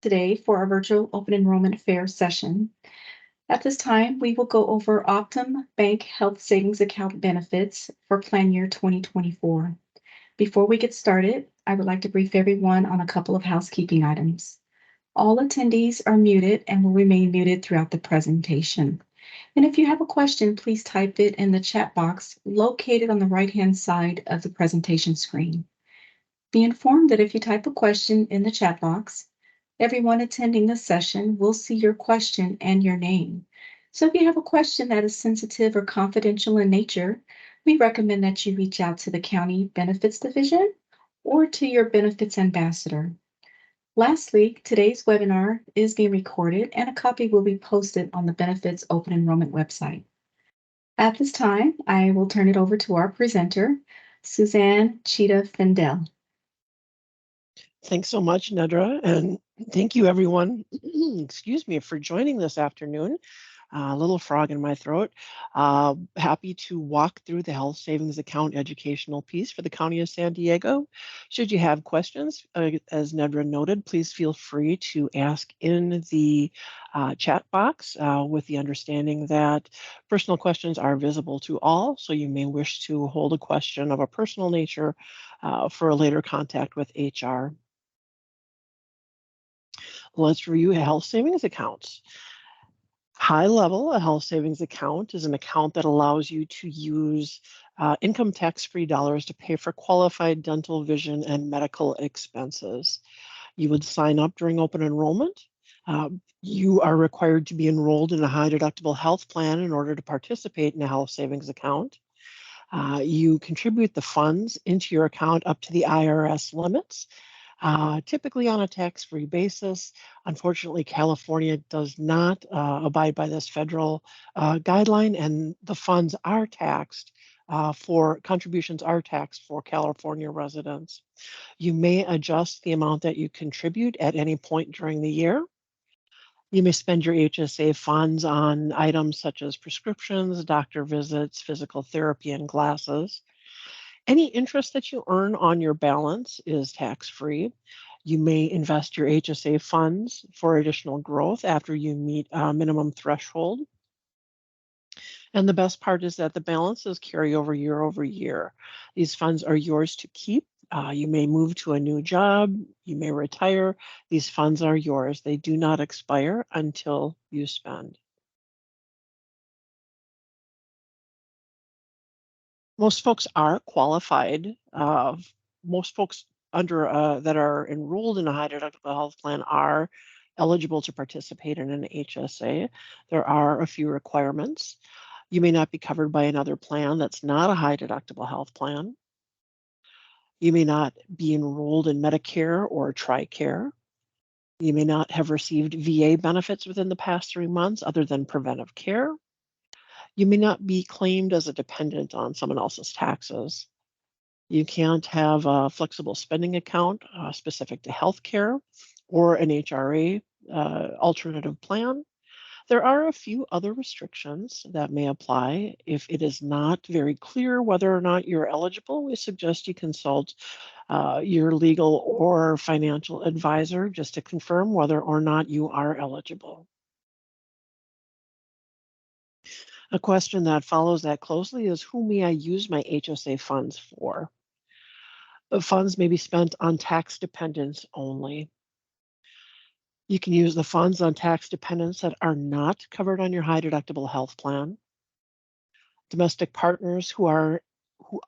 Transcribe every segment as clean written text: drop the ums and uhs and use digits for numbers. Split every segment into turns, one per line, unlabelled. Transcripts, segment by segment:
today for our virtual open enrollment fair session. At this time, we will go over Optum Bank Health Savings Account benefits for plan year 2024. Before we get started, I would like to brief everyone on a couple of housekeeping items. All attendees are muted and will remain muted throughout the presentation. And if you have a question, please type it in the chat box located on the right-hand side of the presentation screen. Be informed that if you type a question in the chat box, everyone attending the session will see your question and your name. So if you have a question that is sensitive or confidential in nature, we recommend that you reach out to the County Benefits Division or to your benefits ambassador. Lastly, today's webinar is being recorded and a copy will be posted on the Benefits Open Enrollment website. At this time, I will turn it over to our presenter, Suzanne Cheetah Fendel.
Thanks so much, Nedra, and thank you everyone, excuse me, for joining this afternoon. A little frog in my throat. Happy to walk through the health savings account educational piece for the County of San Diego. Should you have questions, as Nedra noted, please feel free to ask in the chat box with the understanding that personal questions are visible to all, so you may wish to hold a question of a personal nature for a later contact with HR. Let's review health savings accounts. High level, a health savings account is an account that allows you to use income tax-free dollars to pay for qualified dental, vision, and medical expenses. You would sign up during open enrollment. You are required to be enrolled in a high deductible health plan in order to participate in a health savings account. You contribute the funds into your account up to the IRS limits. Typically on a tax-free basis. Unfortunately, California does not abide by this federal guideline, and the funds are taxed contributions are taxed for California residents. You may adjust the amount that you contribute at any point during the year. You may spend your HSA funds on items such as prescriptions, doctor visits, physical therapy, and glasses. Any interest that you earn on your balance is tax-free. You may invest your HSA funds for additional growth after you meet a minimum threshold. And the best part is that the balances carry over year. These funds are yours to keep. You may move to a new job, you may retire. These funds are yours. They do not expire until you spend. Most folks are qualified. Most folks that are enrolled in a high deductible health plan are eligible to participate in an HSA. There are a few requirements. You may not be covered by another plan that's not a high deductible health plan. You may not be enrolled in Medicare or TRICARE. You may not have received VA benefits within the past 3 months other than preventive care. You may not be claimed as a dependent on someone else's taxes. You can't have a flexible spending account specific to healthcare or an HRA alternative plan. There are a few other restrictions that may apply. If it is not very clear whether or not you're eligible, we suggest you consult your legal or financial advisor just to confirm whether or not you are eligible. A question that follows that closely is, who may I use my HSA funds for? The funds may be spent on tax dependents only. You can use the funds on tax dependents that are not covered on your high deductible health plan. Domestic partners who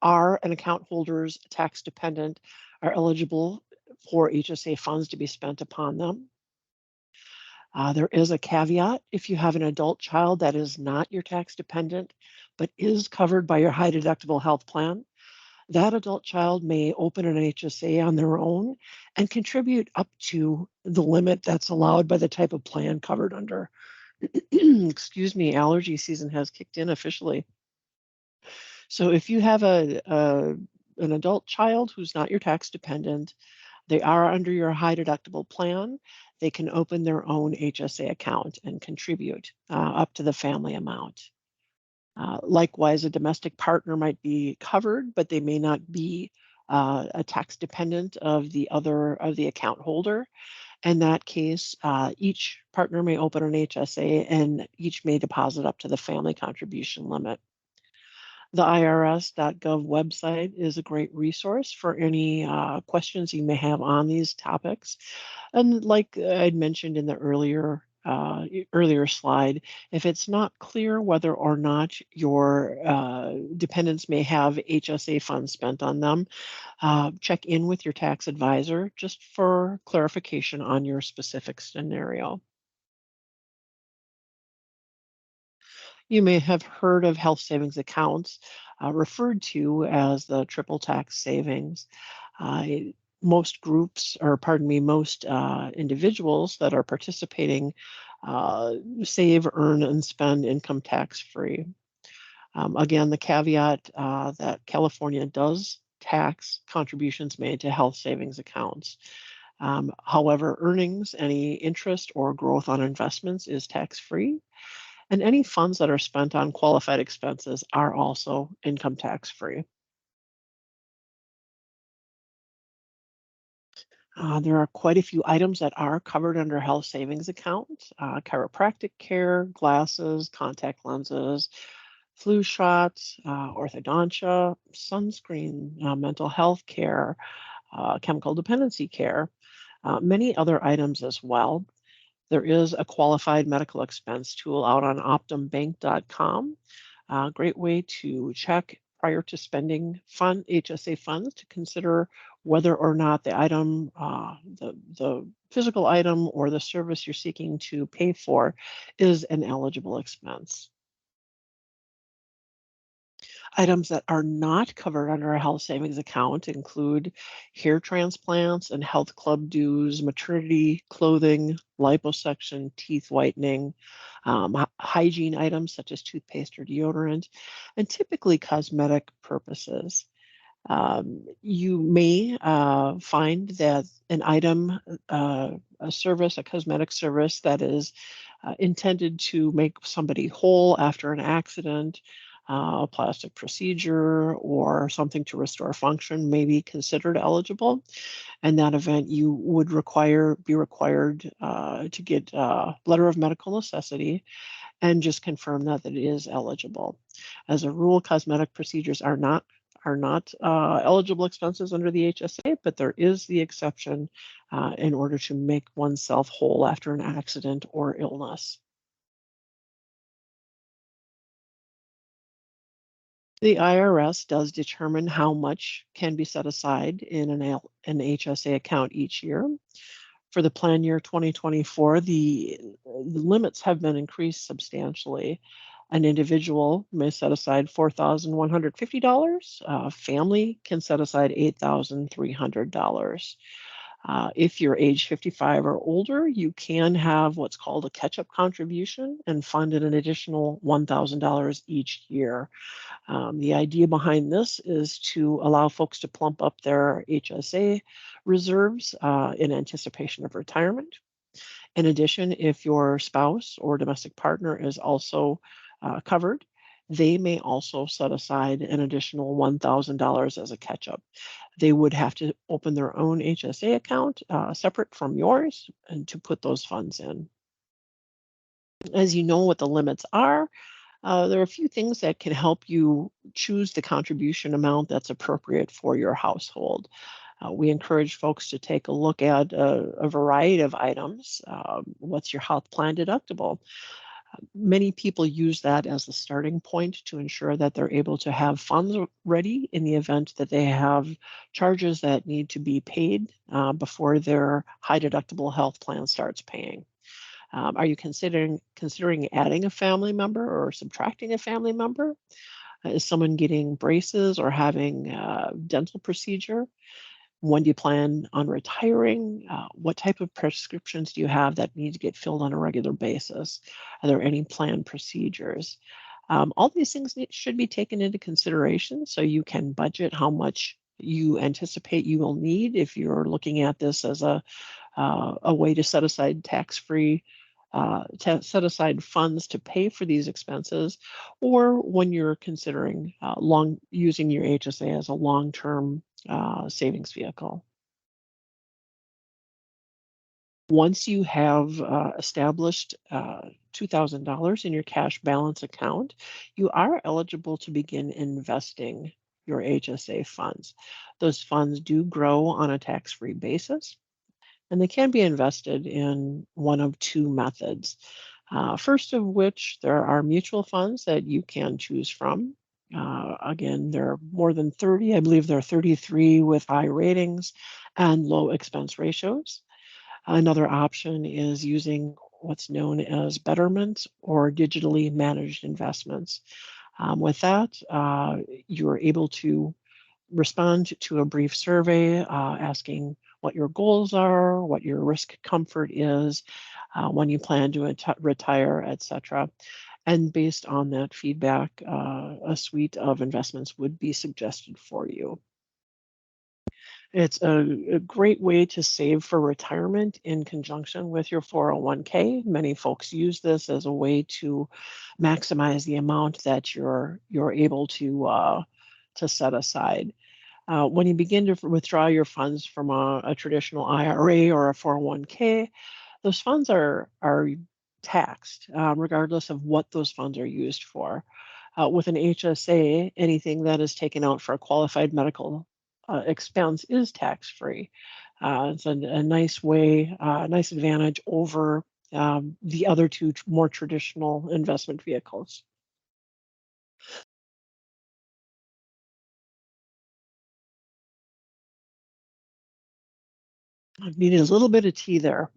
are an account holder's tax dependent are eligible for HSA funds to be spent upon them. There is a caveat. If you have an adult child that is not your tax dependent, but is covered by your high deductible health plan, that adult child may open an HSA on their own and contribute up to the limit that's allowed by the type of plan covered under. Excuse me, allergy season has kicked in officially. So if you have an adult child who's not your tax dependent, they are under your high deductible plan, they can open their own HSA account and contribute up to the family amount. Likewise, a domestic partner might be covered, but they may not be a tax dependent of the account holder. In that case, each partner may open an HSA and each may deposit up to the family contribution limit. The IRS.gov website is a great resource for any questions you may have on these topics. And like I'd mentioned in the earlier slide, if it's not clear whether or not your dependents may have HSA funds spent on them, check in with your tax advisor just for clarification on your specific scenario. You may have heard of health savings accounts, referred to as the triple tax savings. Uh, Most groups, or pardon me, most individuals that are participating save, earn, and spend income tax free. Again, the caveat that California does tax contributions made to health savings accounts. However, earnings, any interest or growth on investments is tax free, and any funds that are spent on qualified expenses are also income tax free. There are quite a few items that are covered under health savings accounts: chiropractic care, glasses, contact lenses, flu shots, orthodontia, sunscreen, mental health care, chemical dependency care, many other items as well. There is a qualified medical expense tool out on optumbank.com. A great way to check prior to spending HSA funds to consider whether or not the item, the physical item or the service you're seeking to pay for is an eligible expense. Items that are not covered under a health savings account include hair transplants and health club dues, maternity clothing, liposuction, teeth whitening, hygiene items such as toothpaste or deodorant, and typically cosmetic purposes. You may find that an item, a service, a cosmetic service that is intended to make somebody whole after an accident, a plastic procedure, or something to restore function may be considered eligible. In that event, you would be required to get a letter of medical necessity and just confirm that it is eligible. As a rule, cosmetic procedures are not eligible expenses under the HSA, but there is the exception in order to make oneself whole after an accident or illness. The IRS does determine how much can be set aside in an HSA account each year. For the plan year 2024, the limits have been increased substantially. An individual may set aside $4,150. A family can set aside $8,300. If you're age 55 or older, you can have what's called a catch-up contribution and fund an additional $1,000 each year. The idea behind this is to allow folks to plump up their HSA reserves in anticipation of retirement. In addition, if your spouse or domestic partner is also covered, they may also set aside an additional $1,000 as a catch up. They would have to open their own HSA account separate from yours and to put those funds in. As you know what the limits are, there are a few things that can help you choose the contribution amount that's appropriate for your household. We encourage folks to take a look at a variety of items. What's your health plan deductible? Many people use that as the starting point to ensure that they're able to have funds ready in the event that they have charges that need to be paid before their high deductible health plan starts paying. Are you considering adding a family member or subtracting a family member? Is someone getting braces or having a dental procedure? When do you plan on retiring? What type of prescriptions do you have that need to get filled on a regular basis? Are there any planned procedures? All these things should be taken into consideration so you can budget how much you anticipate you will need if you're looking at this as a way to set aside tax-free, to set aside funds to pay for these expenses, or when you're considering using your HSA as a long-term savings vehicle. Once you have established $2,000 in your cash balance account, you are eligible to begin investing your HSA funds. Those funds do grow on a tax-free basis, and they can be invested in one of two methods. First of which, there are mutual funds that you can choose from. Again, there are more than 30, I believe there are 33 with high ratings and low expense ratios. Another option is using what's known as betterment or digitally managed investments. With that, you're able to respond to a brief survey asking what your goals are, what your risk comfort is, when you plan to retire, etc. And based on that feedback, a suite of investments would be suggested for you. It's a great way to save for retirement in conjunction with your 401k. Many folks use this as a way to maximize the amount that you're able to set aside. When you begin to withdraw your funds from a traditional IRA or a 401k, those funds are taxed regardless of what those funds are used for. With an HSA, anything that is taken out for a qualified medical expense is tax free. It's a nice way, nice advantage over the other two more traditional investment vehicles. I needed a little bit of tea there.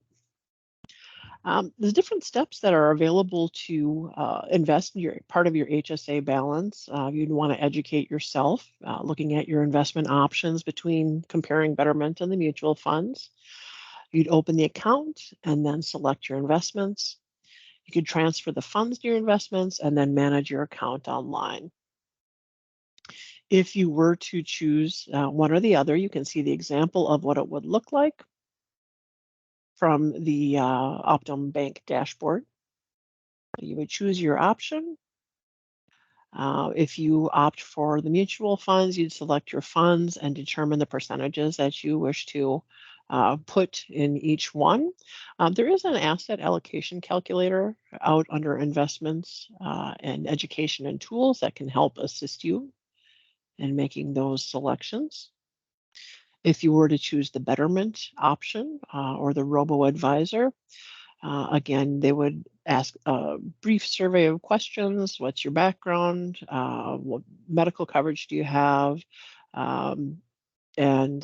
There's different steps that are available to invest in your part of your HSA balance. You'd want to educate yourself, looking at your investment options between comparing Betterment and the mutual funds. You'd open the account and then select your investments. You could transfer the funds to your investments and then manage your account online. If you were to choose one or the other, you can see the example of what it would look like from the Optum Bank dashboard. You would choose your option. If you opt for the mutual funds, you'd select your funds and determine the percentages that you wish to put in each one. There is an asset allocation calculator out under investments and education and tools that can help assist you in making those selections. If you were to choose the betterment option or the robo advisor, again, they would ask a brief survey of questions. What's your background? What medical coverage do you have? Um, and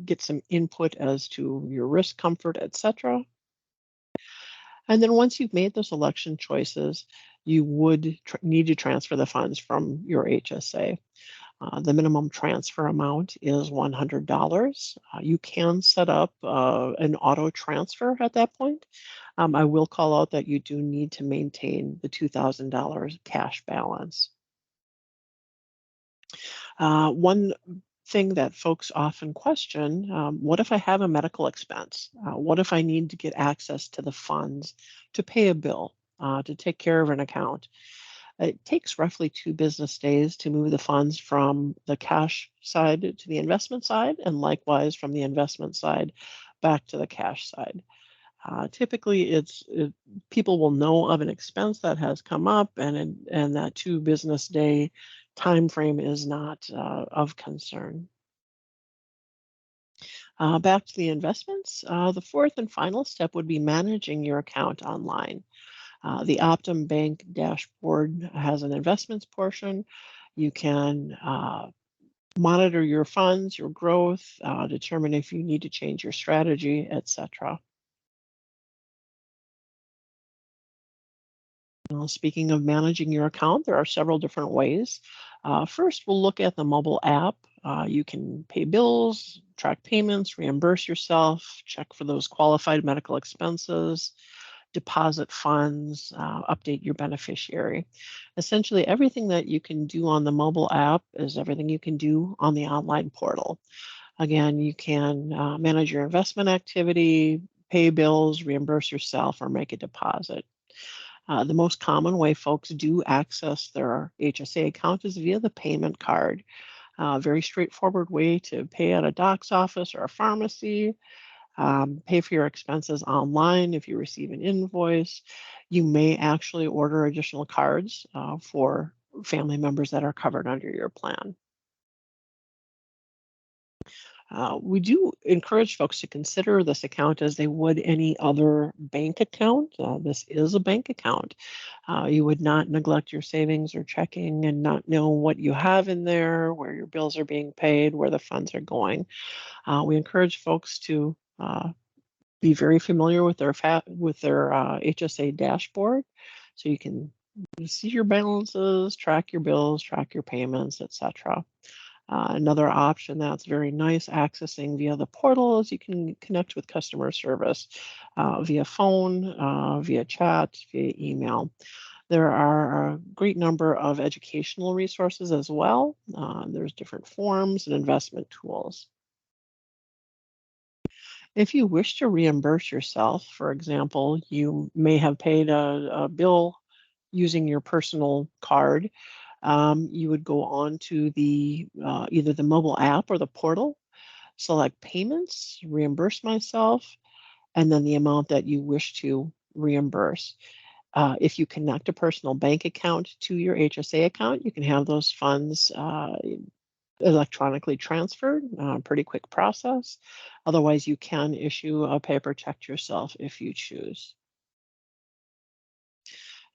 get some input as to your risk comfort, etc. And then once you've made those election choices, you would need to transfer the funds from your HSA. The minimum transfer amount is $100. You can set up an auto transfer at that point. I will call out that you do need to maintain the $2,000 cash balance. One thing that folks often question, what if I have a medical expense? What if I need to get access to the funds to pay a bill, to take care of an account? It takes roughly 2 business days to move the funds from the cash side to the investment side, and likewise from the investment side back to the cash side. Typically, people will know of an expense that has come up, and that 2 business day time frame is not of concern. Back to the investments. The fourth and final step would be managing your account online. The Optum Bank dashboard has an investments portion. You can monitor your funds, your growth, determine if you need to change your strategy, etc. Speaking of managing your account, there are several different ways. First, we'll look at the mobile app. You can pay bills, track payments, reimburse yourself, check for those qualified medical expenses, deposit funds, update your beneficiary. Essentially, everything that you can do on the mobile app is everything you can do on the online portal. Again, you can manage your investment activity, pay bills, reimburse yourself, or make a deposit. The most common way folks do access their HSA account is via the payment card. Very straightforward way to pay at a doc's office or a pharmacy. Pay for your expenses online if you receive an invoice. You may actually order additional cards for family members that are covered under your plan. We do encourage folks to consider this account as they would any other bank account. This is a bank account. You would not neglect your savings or checking and not know what you have in there, where your bills are being paid, where the funds are going. We encourage folks to be very familiar with their HSA dashboard, so you can see your balances, track your bills, track your payments, etc. Another option that's very nice accessing via the portal is you can connect with customer service via phone, via chat, via email. There are a great number of educational resources as well. There's different forms and investment tools. If you wish to reimburse yourself, for example, you may have paid a bill using your personal card. You would go on to the either the mobile app or the portal, select payments, reimburse myself, and then the amount that you wish to reimburse. If you connect a personal bank account to your HSA account, you can have those funds electronically transferred, pretty quick process. Otherwise, you can issue a paper check yourself if you choose.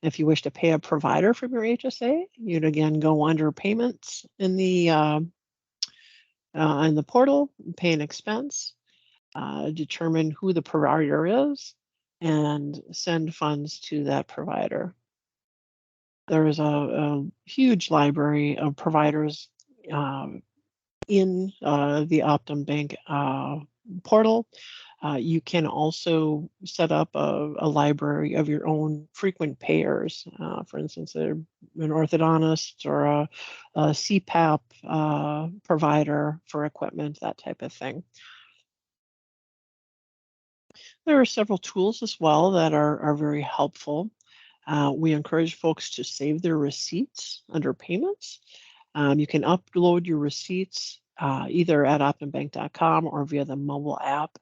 If you wish to pay a provider from your HSA, you'd again go under payments in the portal, pay an expense, determine who the provider is, and send funds to that provider. There is a huge library of providers in the Optum Bank portal. You can also set up a library of your own frequent payers. For instance, an orthodontist or a CPAP provider for equipment, that type of thing. There are several tools as well that are very helpful. We encourage folks to save their receipts under payments. You can upload your receipts either at optumbank.com or via the mobile app.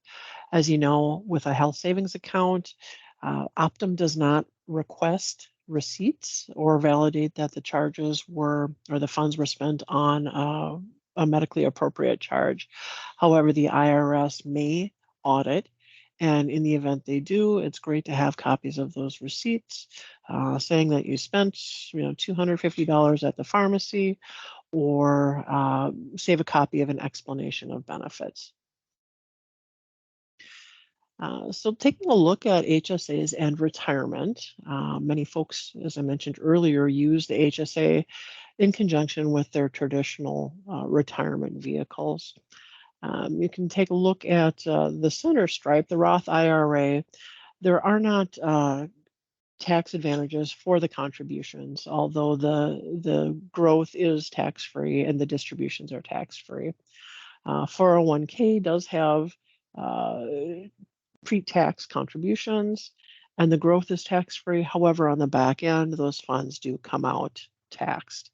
As you know, with a health savings account, Optum does not request receipts or validate that the charges were or the funds were spent on a medically appropriate charge. However, the IRS may audit. And in the event they do, it's great to have copies of those receipts saying that you spent, $250 at the pharmacy, or save a copy of an explanation of benefits. So taking a look at HSAs and retirement, many folks, as I mentioned earlier, use the HSA in conjunction with their traditional retirement vehicles. You can take a look at the center stripe, the Roth IRA. There are not tax advantages for the contributions, although the growth is tax-free and the distributions are tax-free. 401k does have pre-tax contributions, and the growth is tax-free. However, on the back end, those funds do come out taxed.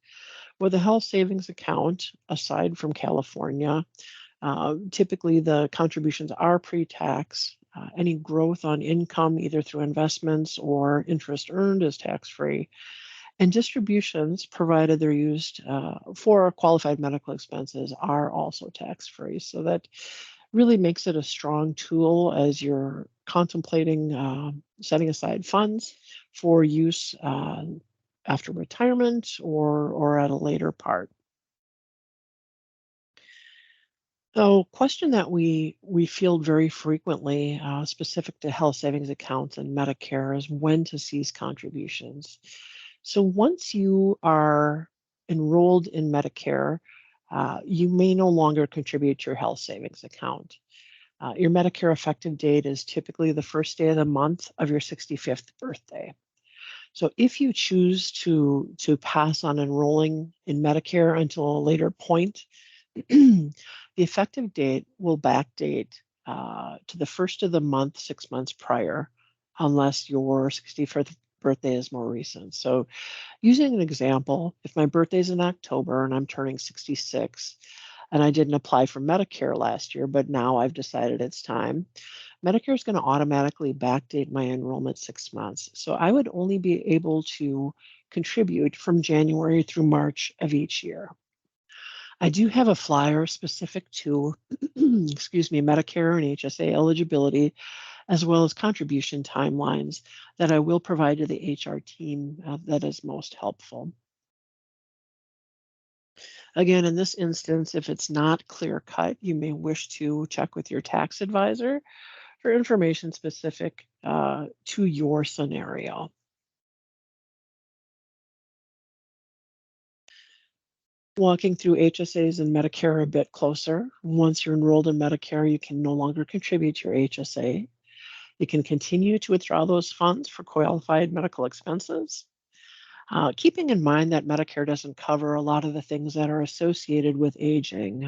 With a health savings account, aside from California, typically the contributions are pre-tax. Any growth on income, either through investments or interest earned, is tax-free. And distributions, provided they're used for qualified medical expenses, are also tax-free. So that really makes it a strong tool as you're contemplating setting aside funds for use after retirement or at a later part. So, question that we field very frequently, specific to health savings accounts and Medicare, is when to cease contributions. So, once you are enrolled in Medicare, you may no longer contribute to your health savings account. Your Medicare effective date is typically the first day of the month of your 65th birthday. So, if you choose to pass on enrolling in Medicare until a later point, the effective date will backdate to the first of the month 6 months prior, unless your 65th birthday is more recent. So, using an example, if my birthday is in October and I'm turning 66, and I didn't apply for Medicare last year, but now I've decided it's time. Medicare is going to automatically backdate my enrollment 6 months. So I would only be able to contribute from January through March of each year. I do have a flyer specific to, excuse me, Medicare and HSA eligibility, as well as contribution timelines that I will provide to the HR team that is most helpful. Again, in this instance, if it's not clear cut, you may wish to check with your tax advisor for information specific to your scenario. Walking through HSAs and Medicare a bit closer. Once you're enrolled in Medicare, you can no longer contribute to your HSA. You can continue to withdraw those funds for qualified medical expenses. Keeping in mind that Medicare doesn't cover a lot of the things that are associated with aging,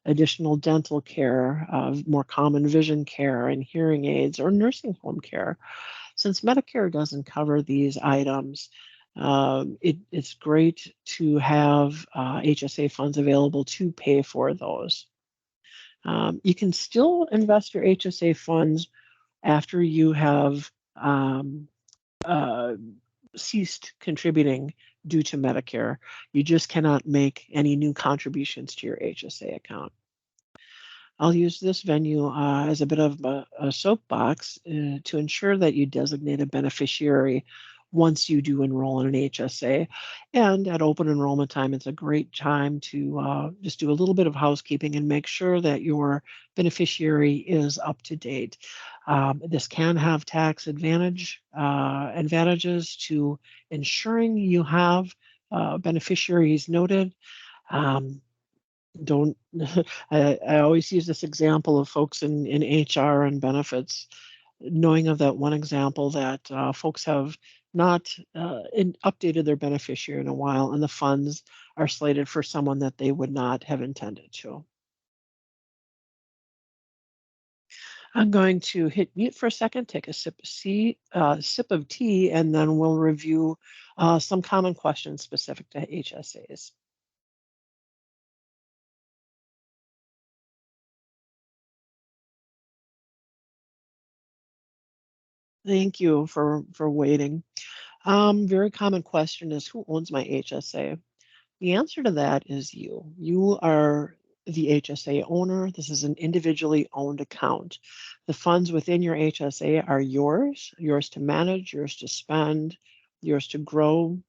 additional dental care, more common vision care and hearing aids or nursing home care. Since Medicare doesn't cover these items, it's great to have HSA funds available to pay for those. You can still invest your HSA funds after you have uh, ceased contributing due to Medicare. You just cannot make any new contributions to your HSA account. I'll use this venue as a bit of a soapbox to ensure that you designate a beneficiary once you do enroll in an HSA. And at open enrollment time, it's a great time to just do a little bit of housekeeping and make sure that your beneficiary is up to date. This can have tax advantages to ensuring you have beneficiaries noted. Um, don't I always use this example of folks in HR and benefits, knowing of that one example that folks have not updated their beneficiary in a while, and the funds are slated for someone that they would not have intended to. I'm going to hit mute for a second, take a sip of tea, and then we'll review some common questions specific to HSAs. Thank you for waiting. Very common question is who owns my HSA? The answer to that is you. You are the HSA owner. This is an individually owned account. The funds within your HSA are yours to manage, yours to spend, yours to grow.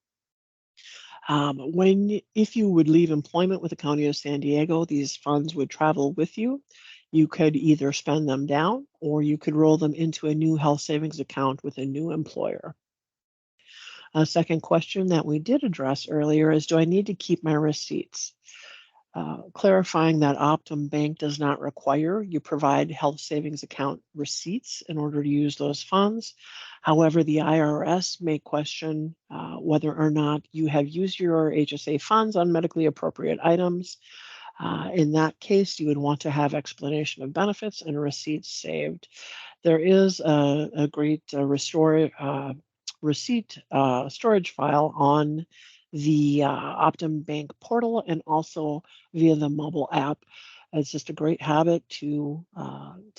If you would leave employment with the County of San Diego, these funds would travel with you. You could either spend them down or you could roll them into a new health savings account with a new employer. A second question that we did address earlier is, do I need to keep my receipts? Clarifying that Optum Bank does not require you provide health savings account receipts in order to use those funds. However, the IRS may question whether or not you have used your HSA funds on medically appropriate items. In that case, you would want to have explanation of benefits and receipts saved. There is a great receipt storage file on the Optum Bank portal and also via the mobile app. It's just a great habit to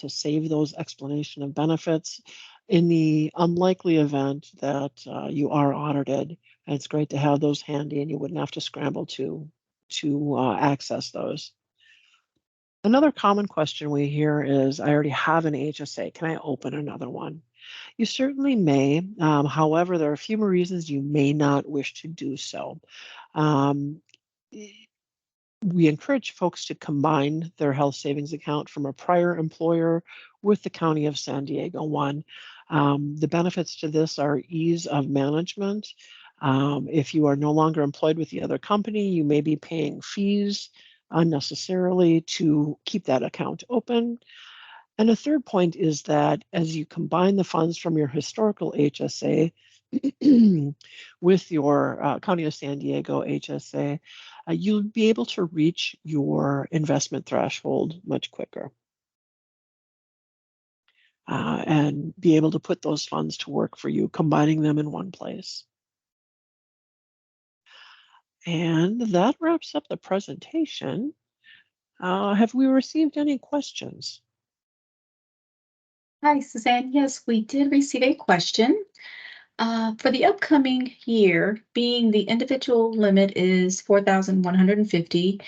save those explanation of benefits in the unlikely event that you are audited. And it's great to have those handy, and you wouldn't have to scramble to access those. Another common question we hear is, I already have an HSA. Can I open another one? You certainly may. However, there are a few more reasons you may not wish to do so. Um, we encourage folks to combine their health savings account from a prior employer with the County of San Diego one. The benefits to this are ease of management. If you are no longer employed with the other company, you may be paying fees unnecessarily to keep that account open. And a third point is that as you combine the funds from your historical HSA with your County of San Diego HSA, you'll be able to reach your investment threshold much quicker and be able to put those funds to work for you, combining them in one place. And that wraps up the presentation. Have we received any questions?
Hi, Suzanne. Yes, we did receive a question. For the upcoming year, being the individual limit is 4,150.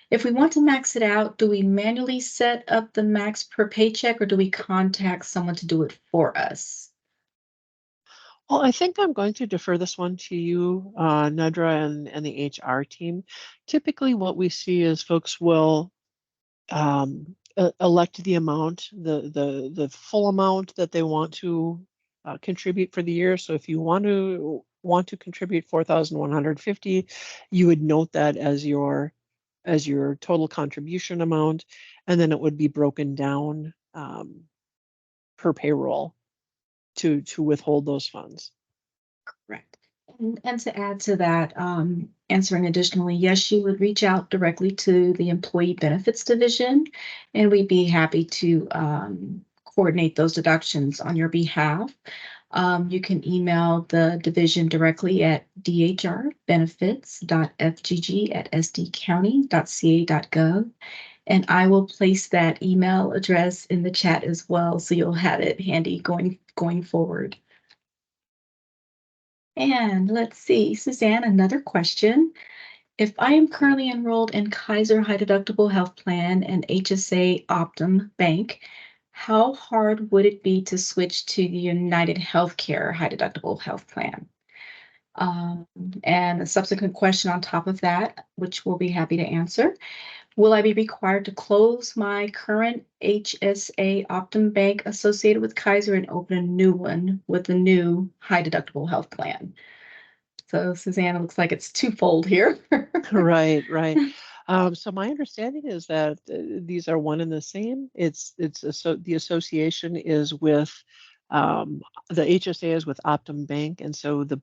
If we want to max it out, do we manually set up the max per paycheck or do we contact someone to do it for us?
Well, I think I'm going to defer this one to you, Nedra, and the HR team. Typically, what we see is folks will elect the amount, the full amount that they want to contribute for the year. So if you want to contribute 4,150, you would note that as your total contribution amount, and then it would be broken down per payroll to withhold those funds.
Correct. And to add to that, answering additionally, yes, you would reach out directly to the Employee Benefits Division, and we'd be happy to coordinate those deductions on your behalf. You can email the division directly at dhrbenefits.fgg@sdcounty.ca.gov, and I will place that email address in the chat as well, so you'll have it handy going forward. And let's see, Suzanne, another question. If I am currently enrolled in Kaiser High Deductible Health Plan and HSA Optum Bank, how hard would it be to switch to the United Healthcare High Deductible Health Plan? Um, and a subsequent question on top of that, which we'll be happy to answer. Will I be required to close my current HSA Optum Bank associated with Kaiser and open a new one with a new high deductible health plan? So Susanna, looks like it's twofold here.
Right, right. So my understanding is that these are one and the same. The association is with the HSA is with Optum Bank, and so the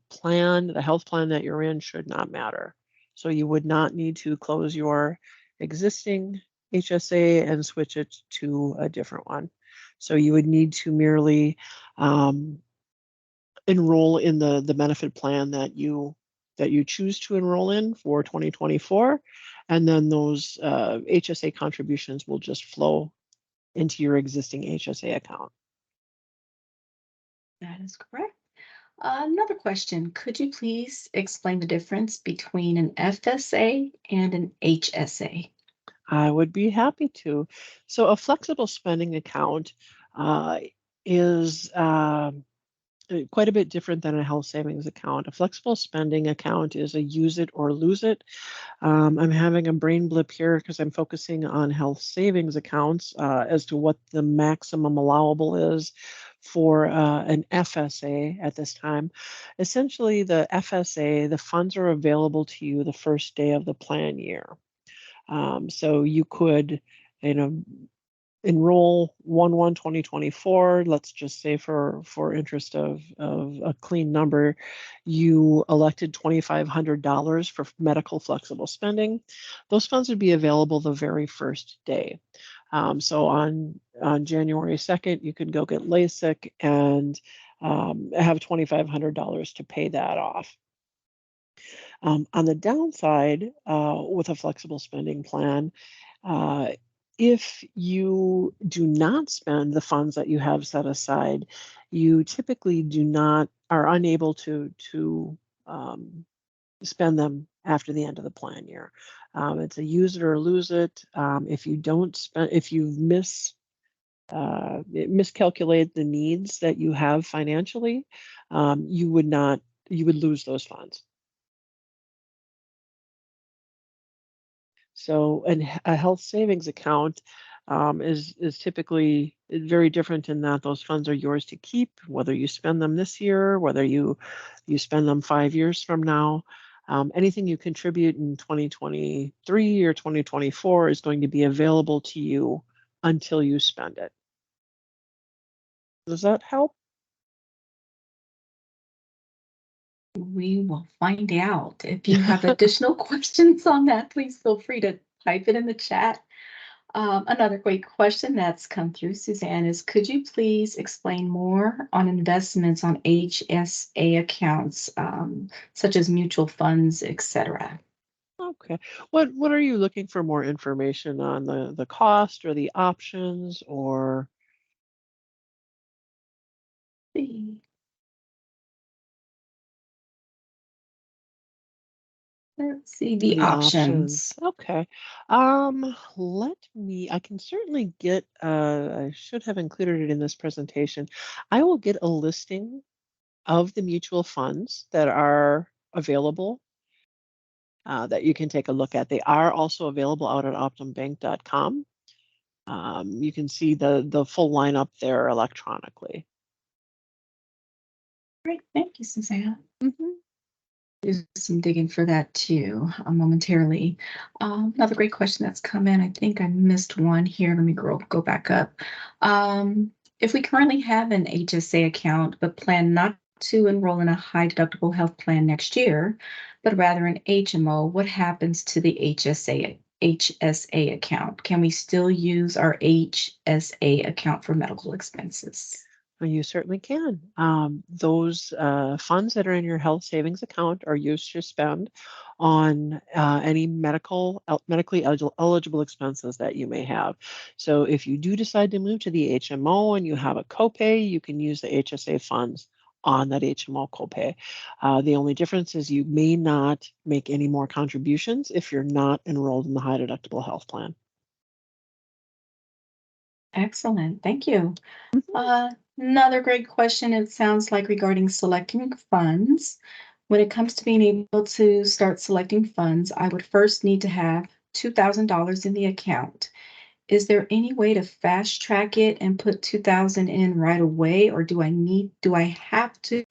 health plan that you're in should not matter. So you would not need to close your existing HSA and switch it to a different one. So you would need to merely um, enroll in the benefit plan that you choose to enroll in for 2024, and then those HSA contributions will just flow into your existing HSA account.
That is correct. Another question. Could you please explain the difference between an FSA and an HSA?
I would be happy to. So a flexible spending account uh, is quite a bit different than a health savings account. A flexible spending account is a use it or lose it. I'm having a brain blip here because I'm focusing on health savings accounts as to what the maximum allowable is for an FSA at this time. Essentially, the FSA, the funds are available to you the first day of the plan year. So you could, you know, enroll 1/1/2024. Let's just say for interest of a clean number, you elected $2,500 for medical flexible spending. Those funds would be available the very first day. So on January 2nd, you could go get LASIK and have $2,500 to pay that off. On the downside, with a flexible spending plan, uh, if you do not spend the funds that you have set aside, you typically are unable to um, spend them after the end of the plan year. It's a use it or lose it. If you don't spend, if you miscalculate the needs that you have financially, you would lose those funds. So, a health savings account is typically very different in that those funds are yours to keep, whether you spend them this year, whether you spend them 5 years from now. Anything you contribute in 2023 or 2024 is going to be available to you until you spend it. Does that help?
We will find out. If you have additional questions on that, please feel free to type it in the chat. Another great question that's come through, Suzanne, is could you please explain more on investments on HSA accounts, such as mutual funds, etc.?
Okay. What are you looking for more information on, the cost or the options or
See. Let's see the
the options?
options.
Okay. I can certainly get, I should have included it in this presentation. I will get a listing of the mutual funds that are available that you can take a look at. They are also available out at optumbank.com. You can see the full lineup there electronically.
Great, thank you, Suzanne.
Mhm.
Do some digging for that too, momentarily. Another great question that's come in. I think I missed one here. Let me go back up. If we currently have an HSA account, but plan not to enroll in a high deductible health plan next year, but rather an HMO, what happens to the HSA account? Can we still use our HSA account for medical expenses?
You certainly can. Those funds that are in your health savings account are used to spend on any medically eligible expenses that you may have. So if you do decide to move to the HMO and you have a copay, you can use the HSA funds on that HMO copay. The only difference is you may not make any more contributions if you're not enrolled in the high deductible health plan.
Excellent, thank you.
Mhm.
Another great question, it sounds like, regarding selecting funds. When it comes to being able to start selecting funds, I would first need to have $2,000 in the account. Is there any way to fast track it and put 2,000 in right away, or do I have to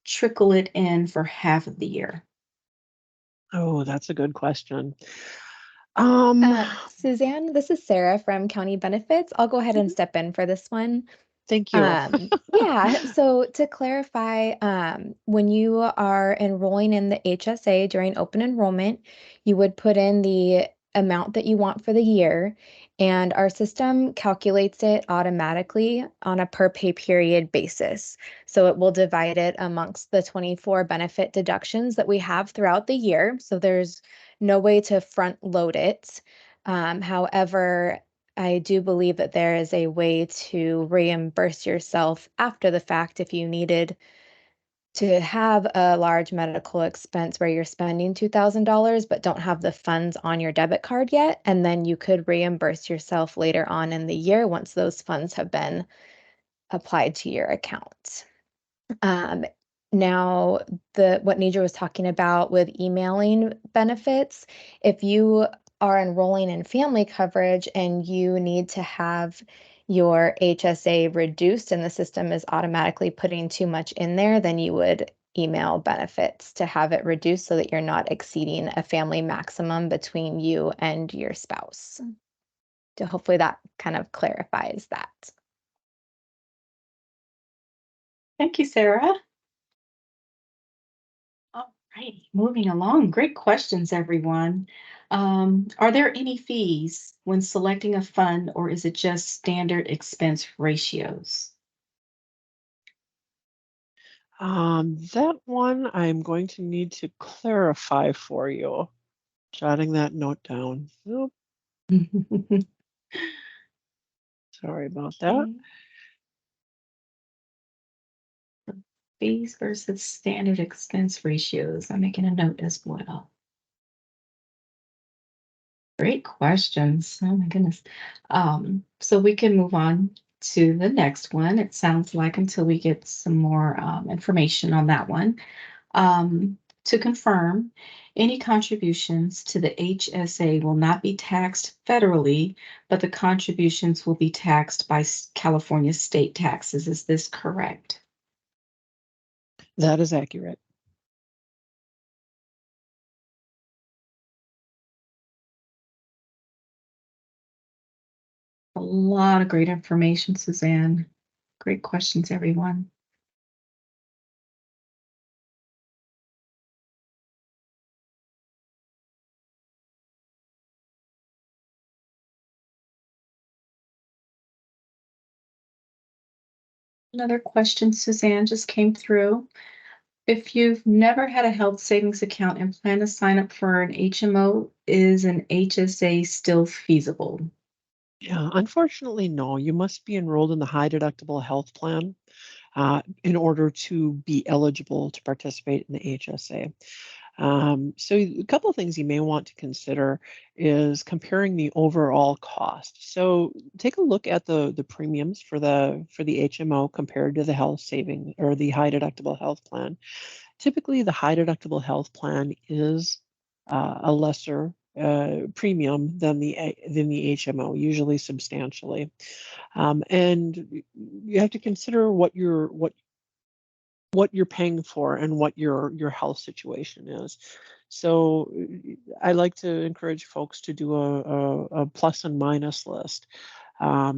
trickle it in for half of the year?
Oh, that's a good question. Um,
Suzanne, this is Sarah from County Benefits. I'll go ahead and
mhm,
step in for this one.
thank you.
Yeah, so to clarify, when you are enrolling in the HSA during open enrollment, you would put in the amount that you want for the year, and our system calculates it automatically on a per pay period basis. So it will divide it amongst the 24 benefit deductions that we have throughout the year. So there's no way to front load it. However, I do believe that there is a way to reimburse yourself after the fact if you needed to have a large medical expense where you're spending $2,000 but don't have the funds on your debit card yet. And then you could reimburse yourself later on in the year once those funds have been applied to your account. Um, Now, the what Nidra was talking about with emailing benefits, if you are enrolling in family coverage and you need to have your HSA reduced and the system is automatically putting too much in there, then you would email benefits to have it reduced so that you're not exceeding a family maximum between you and your spouse. So hopefully that kind of clarifies that.
Thank you, Sarah. All right, moving along. Great questions, everyone. Are there any fees when selecting a fund, or is it just standard expense ratios?
That one I'm going to need to clarify for you. Jotting that note down. Oop, sorry about that.
Okay. Fees versus standard expense ratios. I'm making a note as well. Great questions. Oh my goodness. So we can move on to the next one. It sounds like, until we get some more information on that one. To confirm, any contributions to the HSA will not be taxed federally, but the contributions will be taxed by California state taxes. Is this correct?
That is accurate.
A lot of great information, Suzanne. Great questions, everyone. Another question, Suzanne, just came through. If you've never had a health savings account and plan to sign up for an HMO, is an HSA still feasible?
Yeah, unfortunately, no. You must be enrolled in the high deductible health plan in order to be eligible to participate in the HSA. So a couple of things you may want to consider is comparing the overall cost. So take a look at the premiums for the HMO compared to the health saving or the high deductible health plan. Typically, the high deductible health plan is a lesser premium than the HMO, usually substantially. And you have to consider what you're paying for and what your health situation is. So I like to encourage folks to do a plus and minus list.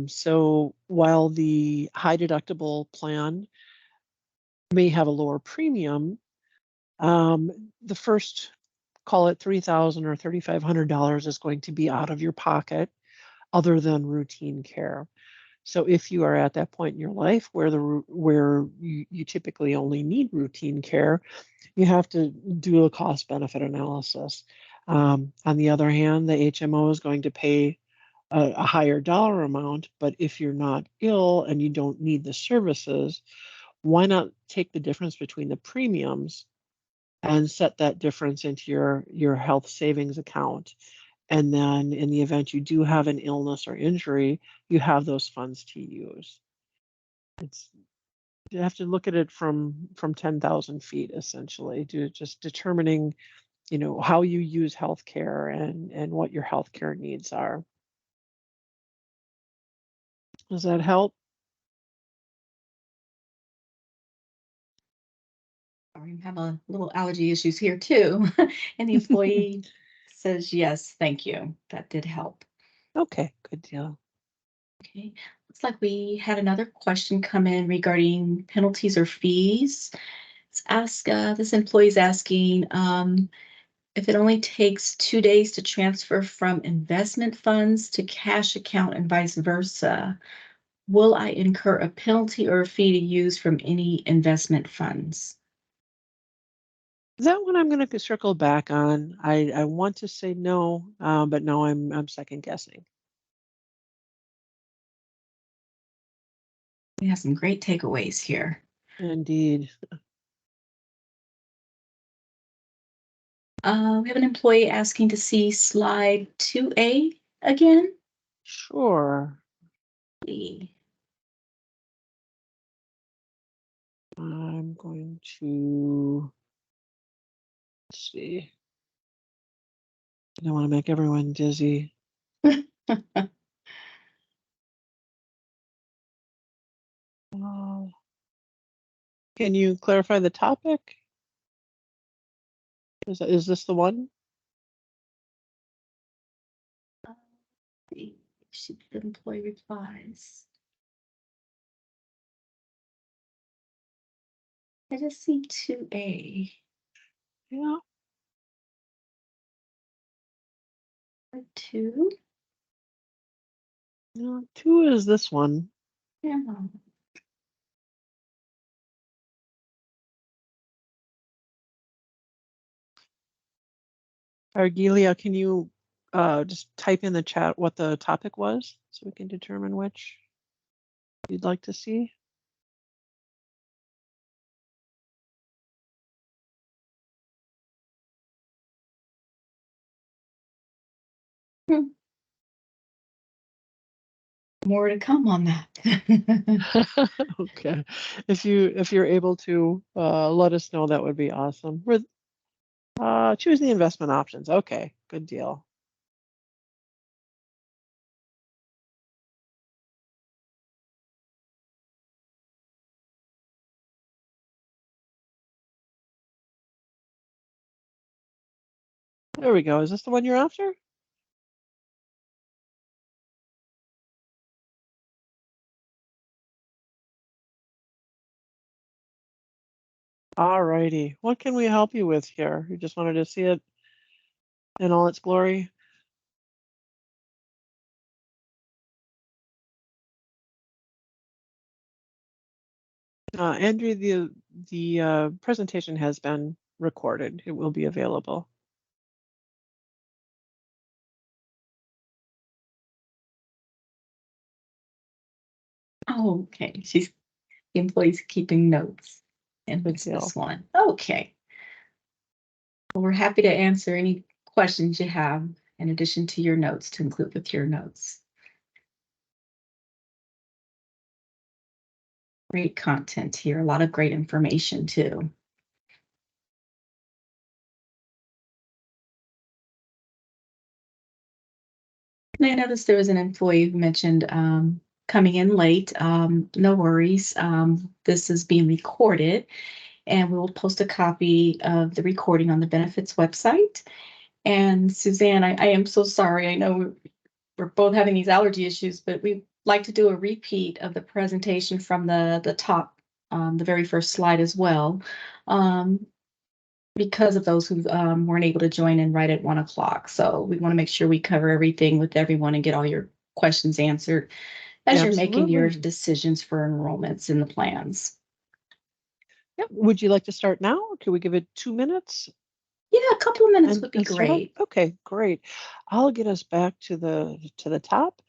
So while the high deductible plan may have a lower premium, the first, call it $3,000 or $3,500 is going to be out of your pocket other than routine care. So if you are at that point in your life where where you typically only need routine care, you have to do a cost benefit analysis. On the other hand, the HMO is going to pay a higher dollar amount, but if you're not ill and you don't need the services, why not take the difference between the premiums and set that difference into your health savings account? And then in the event you do have an illness or injury, you have those funds to use. It's you have to look at it from 10,000 feet essentially, to just determining, how you use healthcare and what your healthcare needs are. Does that help?
I have a little allergy issues here too. And the employee says, yes, thank you. That did help.
Okay, good deal.
Okay. Looks like we had another question come in regarding penalties or fees. This employee's asking, if it only takes 2 days to transfer from investment funds to cash account and vice versa, will I incur a penalty or a fee to use from any investment funds?
That one I'm going to circle back on. I want to say no, but no, I'm second guessing.
We have some great takeaways here.
Indeed.
We have an employee asking to see slide 2A again.
Sure.
The-
I'm going to see. I don't want to make everyone dizzy. Uh, can you clarify the topic? Is this the one?
the employee replies. I just see 2A.
Yeah.
Or 2.
No, two is this one.
Yeah.
Argelia, can you just type in the chat what the topic was so we can determine which you'd like to see?
Hmm. More to come on that.
Okay. If you're able to let us know, that would be awesome. Choose the investment options. Okay, good deal. There we go. Is this the one you're after? All righty. What can we help you with here? You just wanted to see it in all its glory? Andrew, presentation has been recorded. It will be available.
Oh, okay. The employee's keeping notes. And
Good
what's
deal.
this one? Okay. Well, we're happy to answer any questions you have in addition to your notes to include with your notes. Great content here, a lot of great information too. And I noticed there was an employee who mentioned coming in late. No worries. This is being recorded, and we will post a copy of the recording on the benefits website. And Suzanne, I am so sorry. I know we're both having these allergy issues, but we like to do a repeat of the presentation from the top, the very first slide as well, because of those who weren't able to join in right at 1 o'clock. So we want to make sure we cover everything with everyone and get all your questions answered as you're making your
Absolutely.
decisions for enrollments in the plans.
Yep. Would you like to start now, or can we give it 2 minutes
Yeah, a couple of minutes would be
start off?
great.
Okay, great. I'll get us back to the top.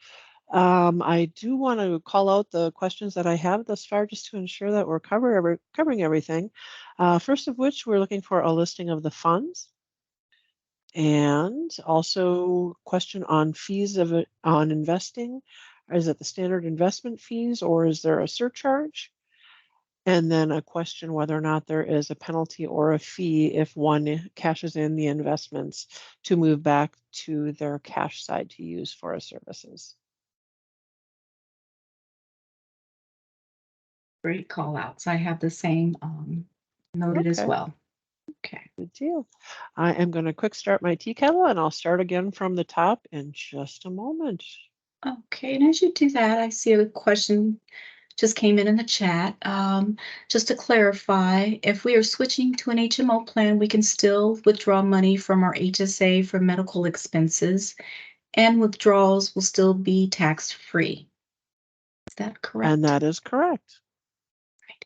I do want to call out the questions that I have thus far, just to ensure that we're covering everything. First of which, we're looking for a listing of the funds, and also question on fees on investing. Is it the standard investment fees, or is there a surcharge? And then a question whether or not there is a penalty or a fee if one cashes in the investments to move back to their cash side to use for a services.
Great call outs. I have the same noted as
Okay,
well. Okay.
good deal. I am going to quick start my tea kettle, and I'll start again from the top in just a moment.
Okay, and as you do that, I see a question just came in the chat. Just to clarify, if we are switching to an HMO plan, we can still withdraw money from our HSA for medical expenses, and withdrawals will still be tax-free. Is that
And
correct?
that is correct.
Right.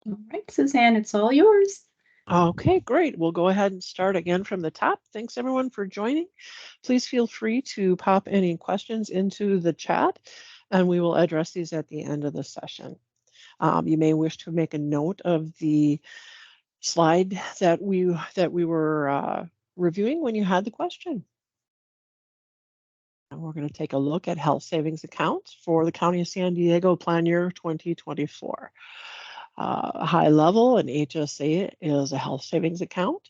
All right, Suzanne, it's all yours.
Okay, great. We'll go ahead and start again from the top. Thanks everyone for joining. Please feel free to pop any questions into the chat, and we will address these at the end of the session. You may wish to make a note of the slide that we were reviewing when you had the question. And we're going to take a look at health savings accounts for the County of San Diego plan year 2024. High level, an HSA is a health savings account.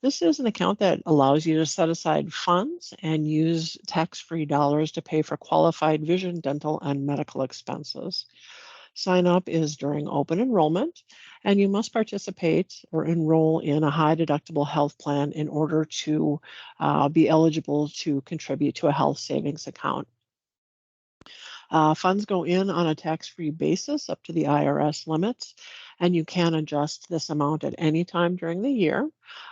This is an account that allows you to set aside funds and use tax-free dollars to pay for qualified vision, dental, and medical expenses. Sign up is during open enrollment, and you must participate or enroll in a high deductible health plan in order to be eligible to contribute to a health savings account. Funds go in on a tax-free basis up to the IRS limits, and you can adjust this amount at any time during the year.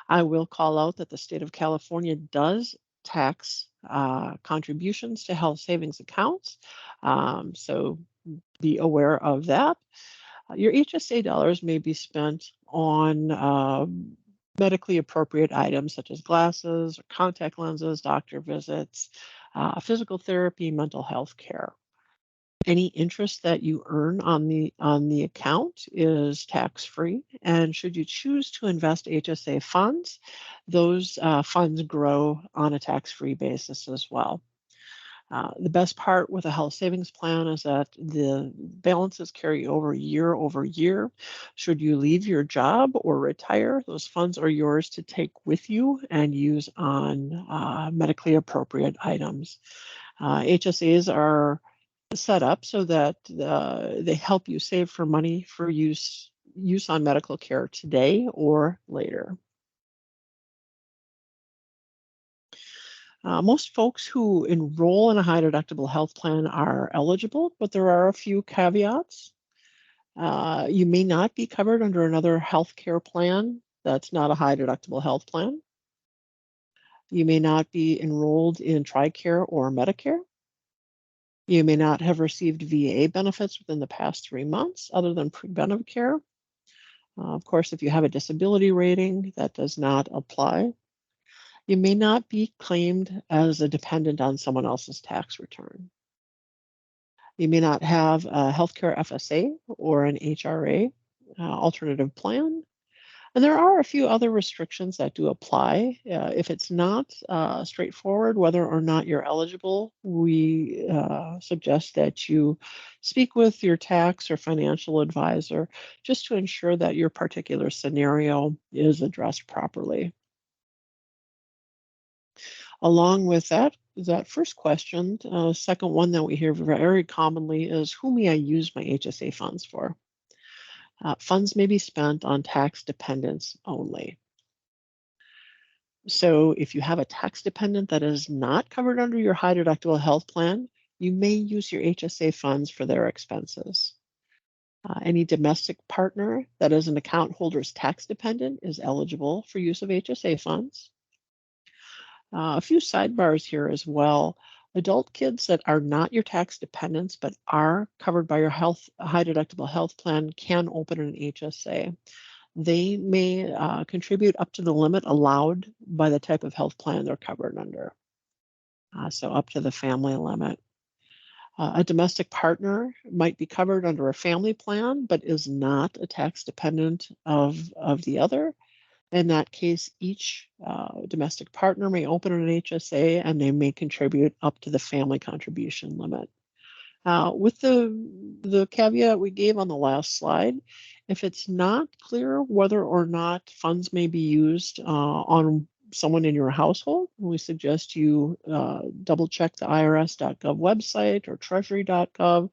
I will call out that the state of California does tax contributions to health savings accounts, so be aware of that. Your HSA dollars may be spent on medically appropriate items such as glasses, or contact lenses, doctor visits, physical therapy, mental health care. Any interest that you earn on the account is tax-free, and should you choose to invest HSA funds, those funds grow on a tax-free basis as well. The best part with a health savings plan is that the balances carry over year. Should you leave your job or retire, those funds are yours to take with you and use on medically appropriate items. HSAs are set up so that they help you save for money for use on medical care today or later. Most folks who enroll in a high deductible health plan are eligible, but there are a few caveats. You may not be covered under another health care plan that's not a high deductible health plan. You may not be enrolled in TRICARE or Medicare. You may not have received VA benefits within the past 3 months other than preventive care. Of course, if you have a disability rating, that does not apply. You may not be claimed as a dependent on someone else's tax return. You may not have a healthcare FSA or an HRA alternative plan. And there are a few other restrictions that do apply. If it's not straightforward whether or not you're eligible, we suggest that you speak with your tax or financial advisor just to ensure that your particular scenario is addressed properly. Along with that first question, second one that we hear very commonly is, who may I use my HSA funds for? Funds may be spent on tax dependents only. So if you have a tax dependent that is not covered under your high deductible health plan, you may use your HSA funds for their expenses. Any domestic partner that is an account holder's tax dependent is eligible for use of HSA funds. A few sidebars here as well. Adult kids that are not your tax dependents but are covered by your high deductible health plan can open an HSA. They may contribute up to the limit allowed by the type of health plan they're covered under, so up to the family limit. A domestic partner might be covered under a family plan but is not a tax dependent of the other. In that case, each domestic partner may open an HSA and they may contribute up to the family contribution limit. With the caveat we gave on the last slide, if it's not clear whether or not funds may be used on someone in your household, we suggest you double check the irs.gov website or treasury.gov.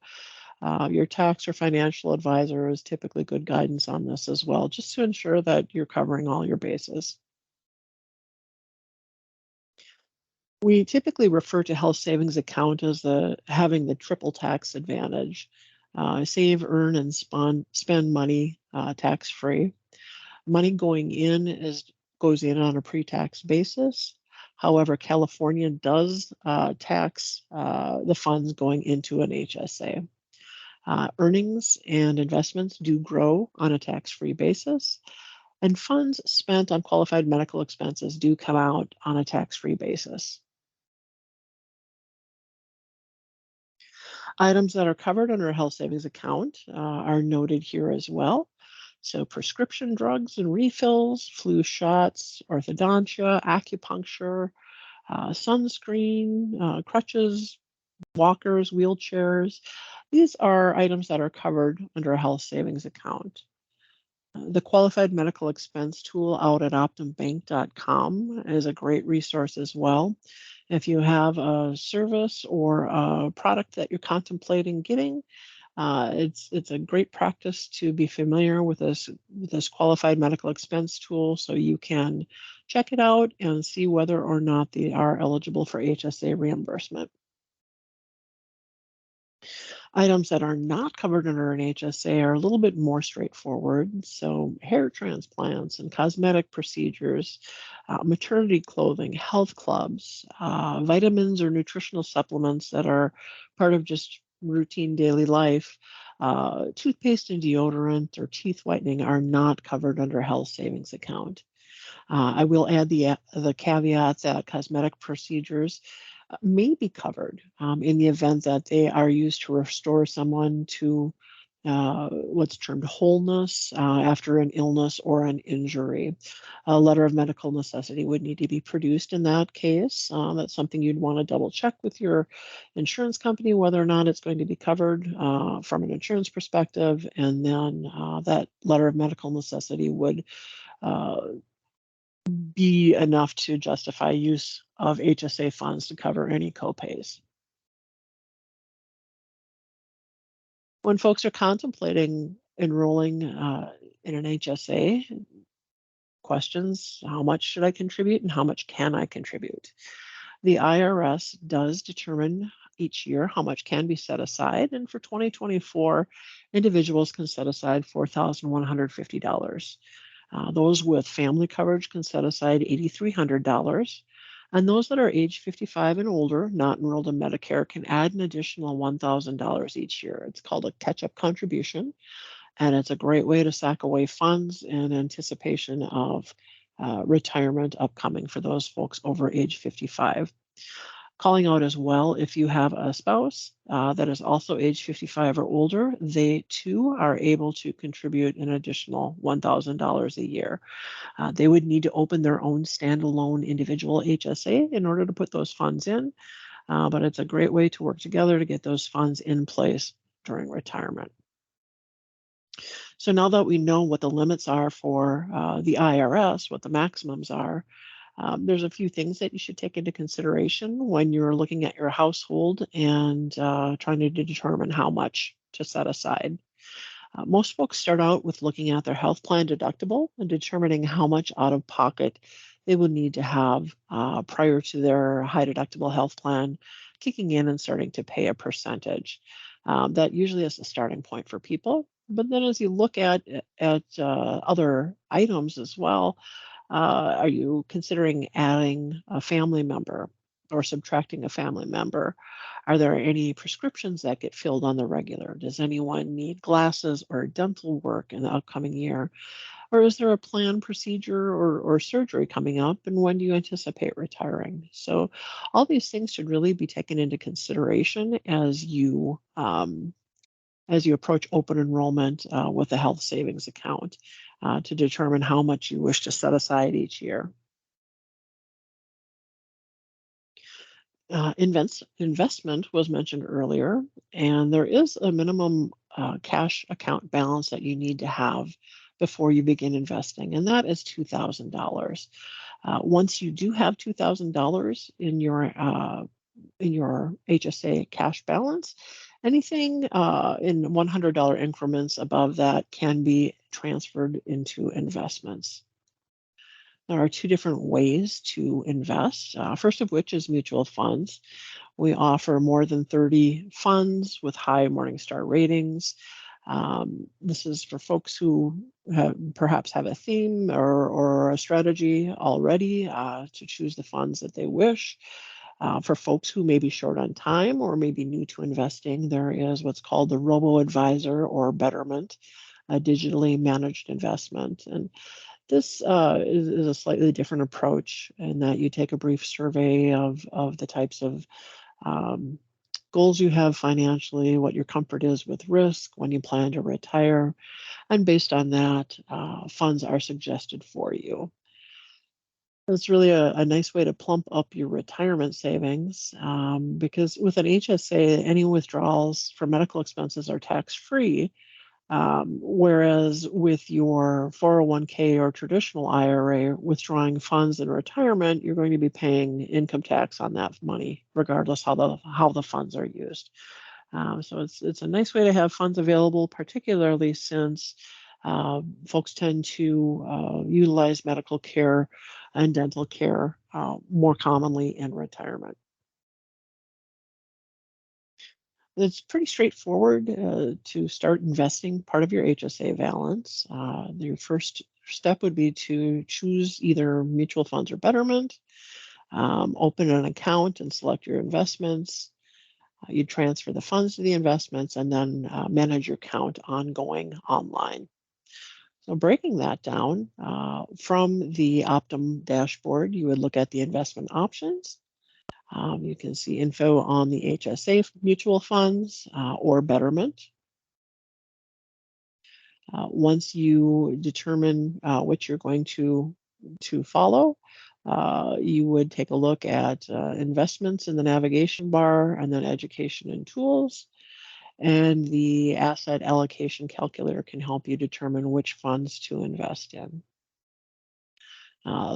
Your tax or financial advisor is typically good guidance on this as well, just to ensure that you're covering all your bases. We typically refer to health savings account as having the triple tax advantage. Save, earn, and spend money tax-free. Money going in goes in on a pre-tax basis. However, California does tax the funds going into an HSA. Earnings and investments do grow on a tax-free basis, and funds spent on qualified medical expenses do come out on a tax-free basis. Items that are covered under a health savings account are noted here as well. So prescription drugs and refills, flu shots, orthodontia, acupuncture, sunscreen, crutches, walkers, wheelchairs. These are items that are covered under a health savings account. The qualified medical expense tool out at optumbank.com is a great resource as well. If you have a service or a product that you're contemplating getting, it's a great practice to be familiar with this qualified medical expense tool, so you can check it out and see whether or not they are eligible for HSA reimbursement. Items that are not covered under an HSA are a little bit more straightforward. So hair transplants and cosmetic procedures, maternity clothing, health clubs, vitamins or nutritional supplements that are part of just routine daily life, toothpaste and deodorant or teeth whitening are not covered under a health savings account. I will add the caveat that cosmetic procedures may be covered in the event that they are used to restore someone to what's termed wholeness after an illness or an injury. A letter of medical necessity would need to be produced in that case. That's something you'd want to double check with your insurance company whether or not it's going to be covered from an insurance perspective, and then that letter of medical necessity would be enough to justify use of HSA funds to cover any copays. When folks are contemplating enrolling in an HSA, questions, how much should I contribute and how much can I contribute? The IRS does determine each year how much can be set aside, and for 2024, individuals can set aside $4,150. Those with family coverage can set aside $8,300. And those that are age 55 and older, not enrolled in Medicare, can add an additional $1,000 each year. It's called a catch-up contribution, and it's a great way to sock away funds in anticipation of retirement upcoming for those folks over age 55. Calling out as well, if you have a spouse that is also age 55 or older, they too are able to contribute an additional $1,000 a year. They would need to open their own standalone individual HSA in order to put those funds in, but it's a great way to work together to get those funds in place during retirement. So now that we know what the limits are for the IRS, what the maximums are, there's a few things that you should take into consideration when you're looking at your household and trying to determine how much to set aside. Most folks start out with looking at their health plan deductible and determining how much out of pocket they would need to have prior to their high deductible health plan kicking in and starting to pay a percentage. That usually is the starting point for people. But then as you look at other items as well, are you considering adding a family member or subtracting a family member? Are there any prescriptions that get filled on the regular? Does anyone need glasses or dental work in the upcoming year? Or is there a planned procedure or surgery coming up? And when do you anticipate retiring? So, all these things should really be taken into consideration as you approach open enrollment with a health savings account to determine how much you wish to set aside each year. Investment was mentioned earlier, and there is a minimum cash account balance that you need to have before you begin investing, and that is $2,000. Once you do have $2,000 in your HSA cash balance, anything in $100 increments above that can be transferred into investments. There are two different ways to invest. First of which is mutual funds. We offer more than 30 funds with high Morningstar ratings. This is for folks who perhaps have a theme or a strategy already to choose the funds that they wish. For folks who may be short on time or may be new to investing, there is what's called the robo-advisor or Betterment, a digitally managed investment. And this is a slightly different approach in that you take a brief survey of the types of goals you have financially, what your comfort is with risk, when you plan to retire, and based on that, funds are suggested for you. It's really a nice way to plump up your retirement savings because with an HSA, any withdrawals for medical expenses are tax-free. Whereas with your 401k or traditional IRA, withdrawing funds in retirement, you're going to be paying income tax on that money, regardless how the funds are used. So it's a nice way to have funds available, particularly since folks tend to utilize medical care and dental care more commonly in retirement. It's pretty straightforward to start investing part of your HSA balance. Your first step would be to choose either mutual funds or Betterment, open an account and select your investments. You transfer the funds to the investments and then manage your account ongoing online. So breaking that down from the Optum dashboard, you would look at the investment options. You can see info on the HSA mutual funds or Betterment. Once you determine which you're going to follow, you would take a look at investments in the navigation bar and then education and tools. And the asset allocation calculator can help you determine which funds to invest in.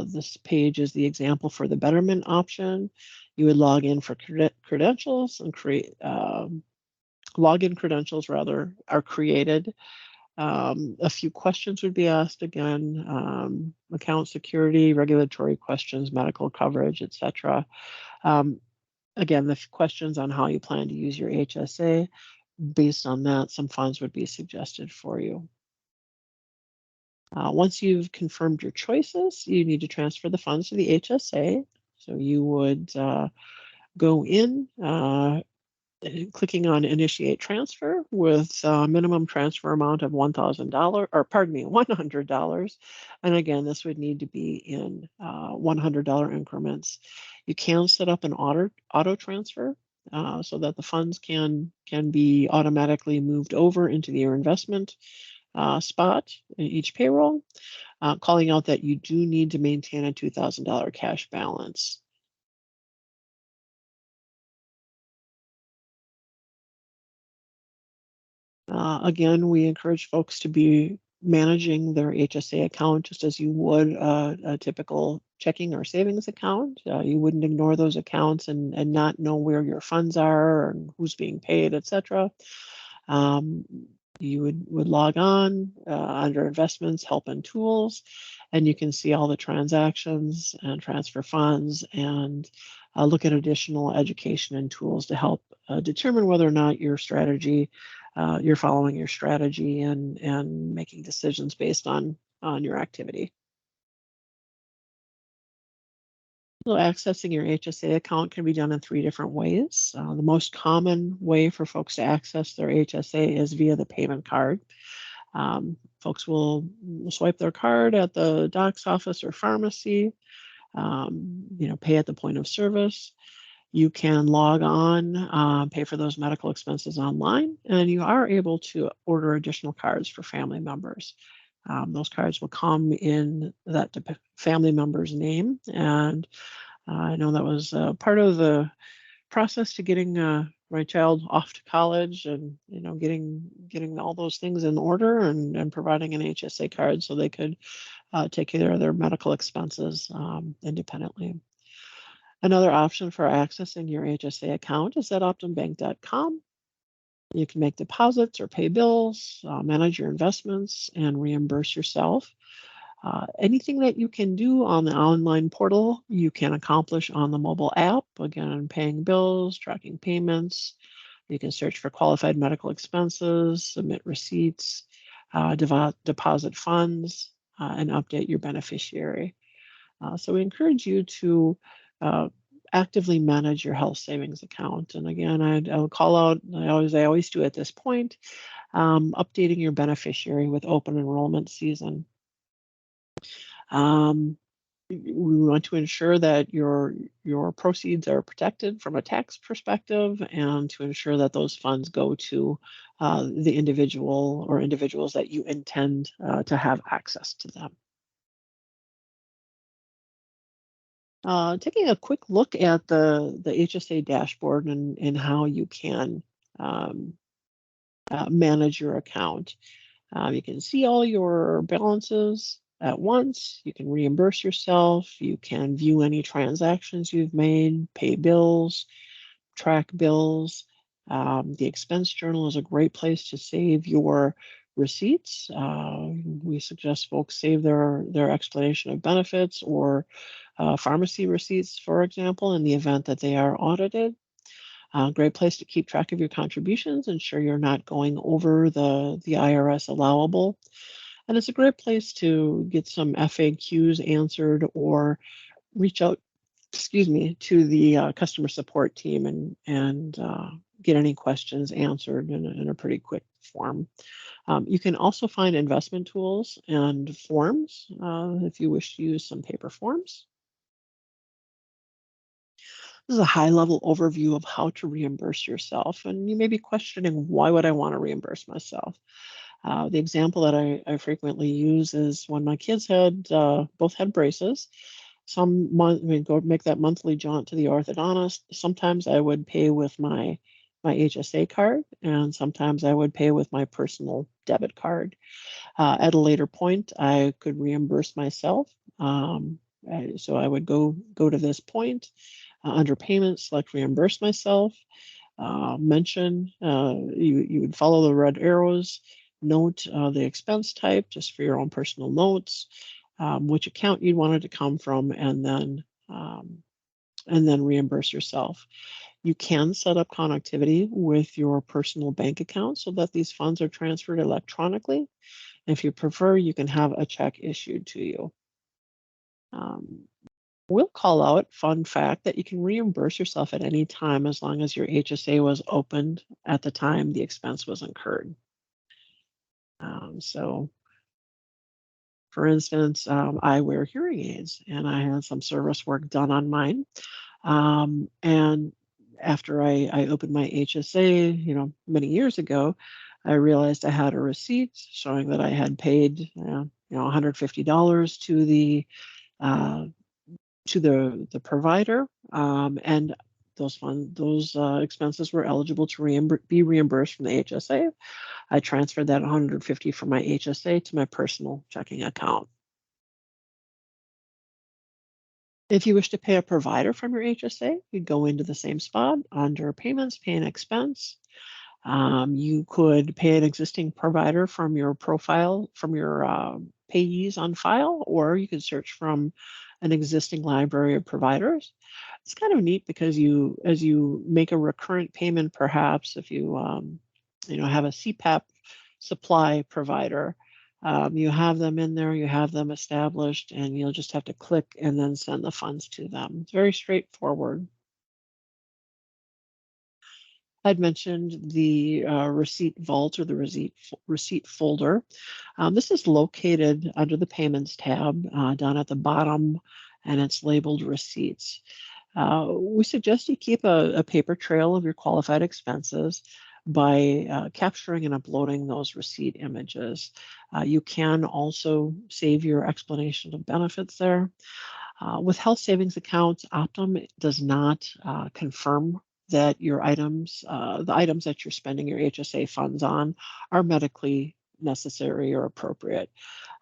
This page is the example for the Betterment option. You would log in for credentials and create login credentials rather are created. A few questions would be asked again, account security, regulatory questions, medical coverage, etc. Again, the questions on how you plan to use your HSA. Based on that, some funds would be suggested for you. Once you've confirmed your choices, you need to transfer the funds to the HSA. So you would go in, clicking on Initiate Transfer with a minimum transfer amount of $1,000, or pardon me, $100. And again, this would need to be in $100 increments. You can set up an auto transfer so that the funds can be automatically moved over into your investment spot in each payroll, calling out that you do need to maintain a $2,000 cash balance. Again, we encourage folks to be managing their HSA account just as you would a typical checking or savings account. You wouldn't ignore those accounts and not know where your funds are and who's being paid, etc. You would log on under investments, help and tools, and you can see all the transactions and transfer funds and look at additional education and tools to help determine whether or not your strategy, you're following your strategy and making decisions based on your activity. So accessing your HSA account can be done in 3 different ways. The most common way for folks to access their HSA is via the payment card. Folks will swipe their card at the doc's office or pharmacy, pay at the point of service. You can log on, pay for those medical expenses online, and you are able to order additional cards for family members. Those cards will come in that family member's name, and I know that was part of the process to getting my child off to college, and getting all those things in order, and providing an HSA card so they could take care of their medical expenses independently. Another option for accessing your HSA account is at optumbank.com. You can make deposits or pay bills, manage your investments, and reimburse yourself. Anything that you can do on the online portal, you can accomplish on the mobile app. Again, paying bills, tracking payments. You can search for qualified medical expenses, submit receipts, deposit funds, and update your beneficiary. So we encourage you to actively manage your health savings account. And again, I'll call out, I always do at this point, updating your beneficiary with open enrollment season. We want to ensure that your proceeds are protected from a tax perspective, and to ensure that those funds go to the individual or individuals that you intend to have access to them. Taking a quick look at the HSA dashboard and how you can manage your account. You can see all your balances at once. You can reimburse yourself. You can view any transactions you've made, pay bills, track bills. The expense journal is a great place to save your receipts. We suggest folks save their explanation of benefits or pharmacy receipts, for example, in the event that they are audited. Great place to keep track of your contributions, ensure you're not going over the IRS allowable. And it's a great place to get some FAQs answered or reach out, to the customer support team and get any questions answered in a pretty quick form. You can also find investment tools and forms if you wish to use some paper forms. This is a high-level overview of how to reimburse yourself, and you may be questioning, why would I want to reimburse myself? The example that I frequently use is when my kids both had braces. Some month we'd go make that monthly jaunt to the orthodontist. Sometimes I would pay with my HSA card, and sometimes I would pay with my personal debit card. At a later point, I could reimburse myself. So I would go to this point. Under payment, select reimburse myself. Mention you would follow the red arrows. Note the expense type just for your own personal notes, which account you wanted to come from, and then reimburse yourself. You can set up connectivity with your personal bank account so that these funds are transferred electronically. If you prefer, you can have a check issued to you. We'll call out, fun fact, that you can reimburse yourself at any time as long as your HSA was opened at the time the expense was incurred. So, for instance, I wear hearing aids and I had some service work done on mine. And after I opened my HSA, many years ago, I realized I had a receipt showing that I had paid, $150 uh, to the provider, and those expenses were eligible to be reimbursed from the HSA. I transferred that 150 from my HSA to my personal checking account. If you wish to pay a provider from your HSA, you go into the same spot under payments, pay an expense. You could pay an existing provider from your profile, from your payees on file, or you could search from an existing library of providers. It's kind of neat because as you make a recurrent payment, perhaps if you have a CPAP supply provider, you have them in there, you have them established, and you'll just have to click and then send the funds to them. It's very straightforward. I'd mentioned the receipt vault or the receipt folder. This is located under the payments tab down at the bottom, and it's labeled receipts. We suggest you keep a paper trail of your qualified expenses by capturing and uploading those receipt images. You can also save your explanation of benefits there. With health savings accounts, Optum does not confirm that the items that you're spending your HSA funds on are medically necessary or appropriate.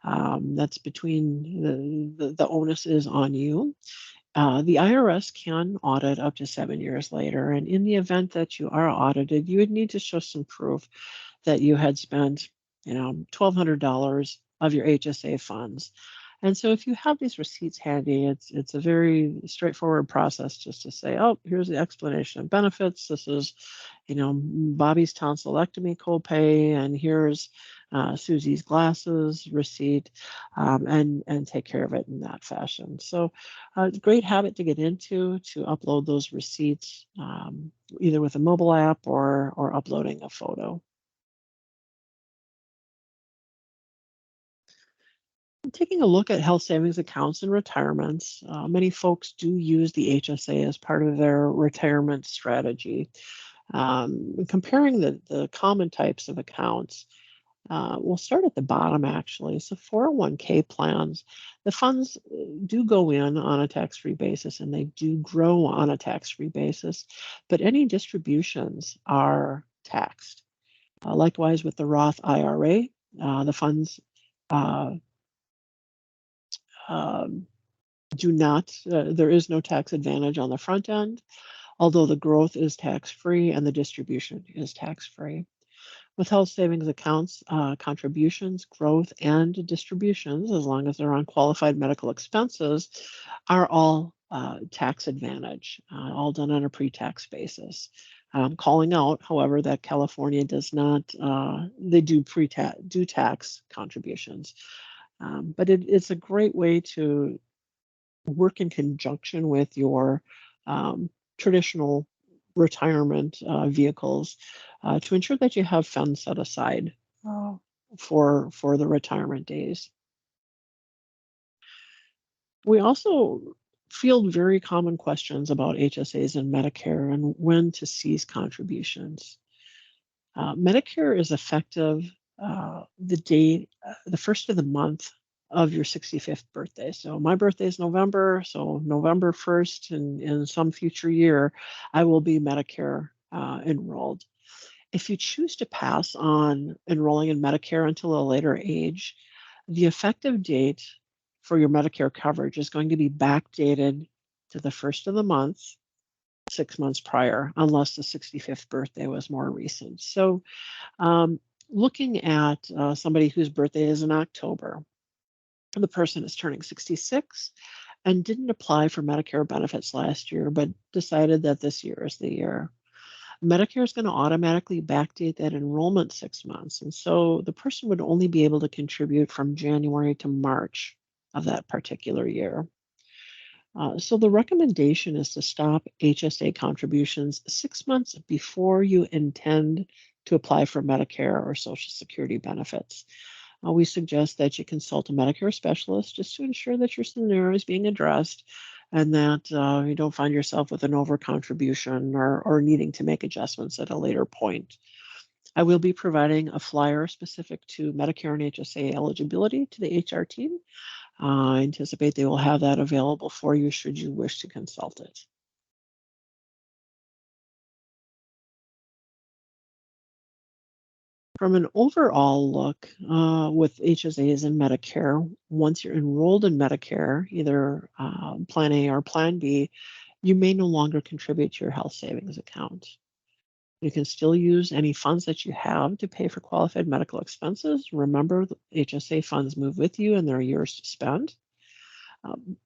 That's between the onus is on you. The IRS can audit up to 7 years later, and in the event that you are audited, you would need to show some proof that you had spent, $1,200 of your HSA funds. And so if you have these receipts handy, it's a very straightforward process just to say, oh, here's the explanation of benefits. This is, Bobby's tonsillectomy copay, and here's Susie's glasses receipt, and take care of it in that fashion. So, great habit to get into to upload those receipts, either with a mobile app or uploading a photo. Taking a look at health savings accounts and retirements, many folks do use the HSA as part of their retirement strategy. Comparing the common types of accounts, we'll start at the bottom actually. So 401k plans, the funds do go in on a tax-free basis and they do grow on a tax-free basis, but any distributions are taxed. Likewise with the Roth IRA, the funds um, there is no tax advantage on the front end, although the growth is tax-free and the distribution is tax-free. With health savings accounts, contributions, growth, and distributions, as long as they're on qualified medical expenses, are all tax advantage, all done on a pre-tax basis. Calling out, however, that California does not, they do tax contributions. But it's a great way to work in conjunction with your traditional retirement vehicles to ensure that you have funds set aside for the retirement days. We also field very common questions about HSAs and Medicare and when to cease contributions. Medicare is effective the first of the month of your 65th birthday. So my birthday is November, so November 1st, and in some future year, I will be Medicare enrolled. If you choose to pass on enrolling in Medicare until a later age, the effective date for your Medicare coverage is going to be backdated to the first of the month, 6 months prior, unless the 65th birthday was more recent. So looking at somebody whose birthday is in October, the person is turning 66 and didn't apply for Medicare benefits last year, but decided that this year is the year. Medicare is going to automatically backdate that enrollment 6 months. And so the person would only be able to contribute from January to March of that particular year. So the recommendation is to stop HSA contributions 6 months before you intend to apply for Medicare or Social Security benefits. We suggest that you consult a Medicare specialist just to ensure that your scenario is being addressed and that you don't find yourself with an overcontribution or needing to make adjustments at a later point. I will be providing a flyer specific to Medicare and HSA eligibility to the HR team. I anticipate they will have that available for you should you wish to consult it. From an overall look with HSAs and Medicare, once you're enrolled in Medicare, either Plan A or Plan B, you may no longer contribute to your health savings account. You can still use any funds that you have to pay for qualified medical expenses. Remember, the HSA funds move with you and they're yours to spend.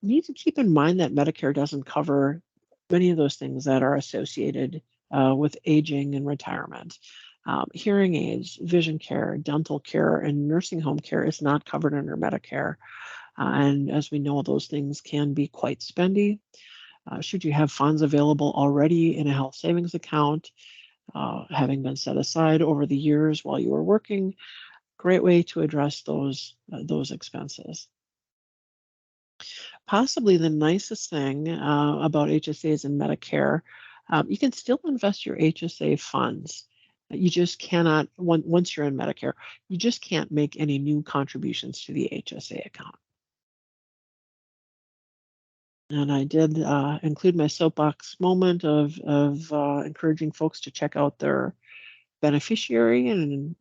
Need to keep in mind that Medicare doesn't cover many of those things that are associated with aging and retirement. Hearing aids, vision care, dental care, and nursing home care is not covered under Medicare. And as we know, those things can be quite spendy. Should you have funds available already in a health savings account, having been set aside over the years while you were working, great way to address those expenses. Possibly the nicest thing about HSAs and Medicare, you can still invest your HSA funds. You just cannot, once you're in Medicare, you just can't make any new contributions to the HSA account. And I did include my soapbox moment of encouraging folks to check out their beneficiary and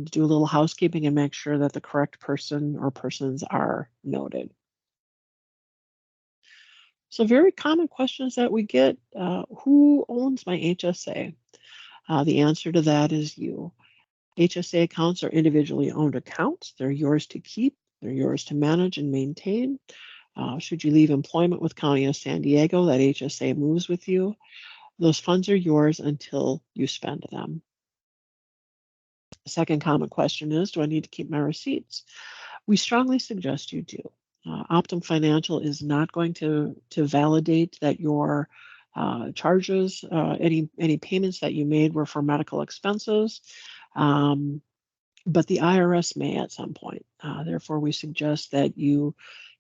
do a little housekeeping and make sure that the correct person or persons are noted. So very common questions that we get, who owns my HSA? The answer to that is you. HSA accounts are individually owned accounts. They're yours to keep. They're yours to manage and maintain. Should you leave employment with County of San Diego, that HSA moves with you. Those funds are yours until you spend them. The second common question is, do I need to keep my receipts? We strongly suggest you do. Optum Financial is not going to validate that your charges, any payments that you made were for medical expenses, but the IRS may at some point. Therefore, we suggest that you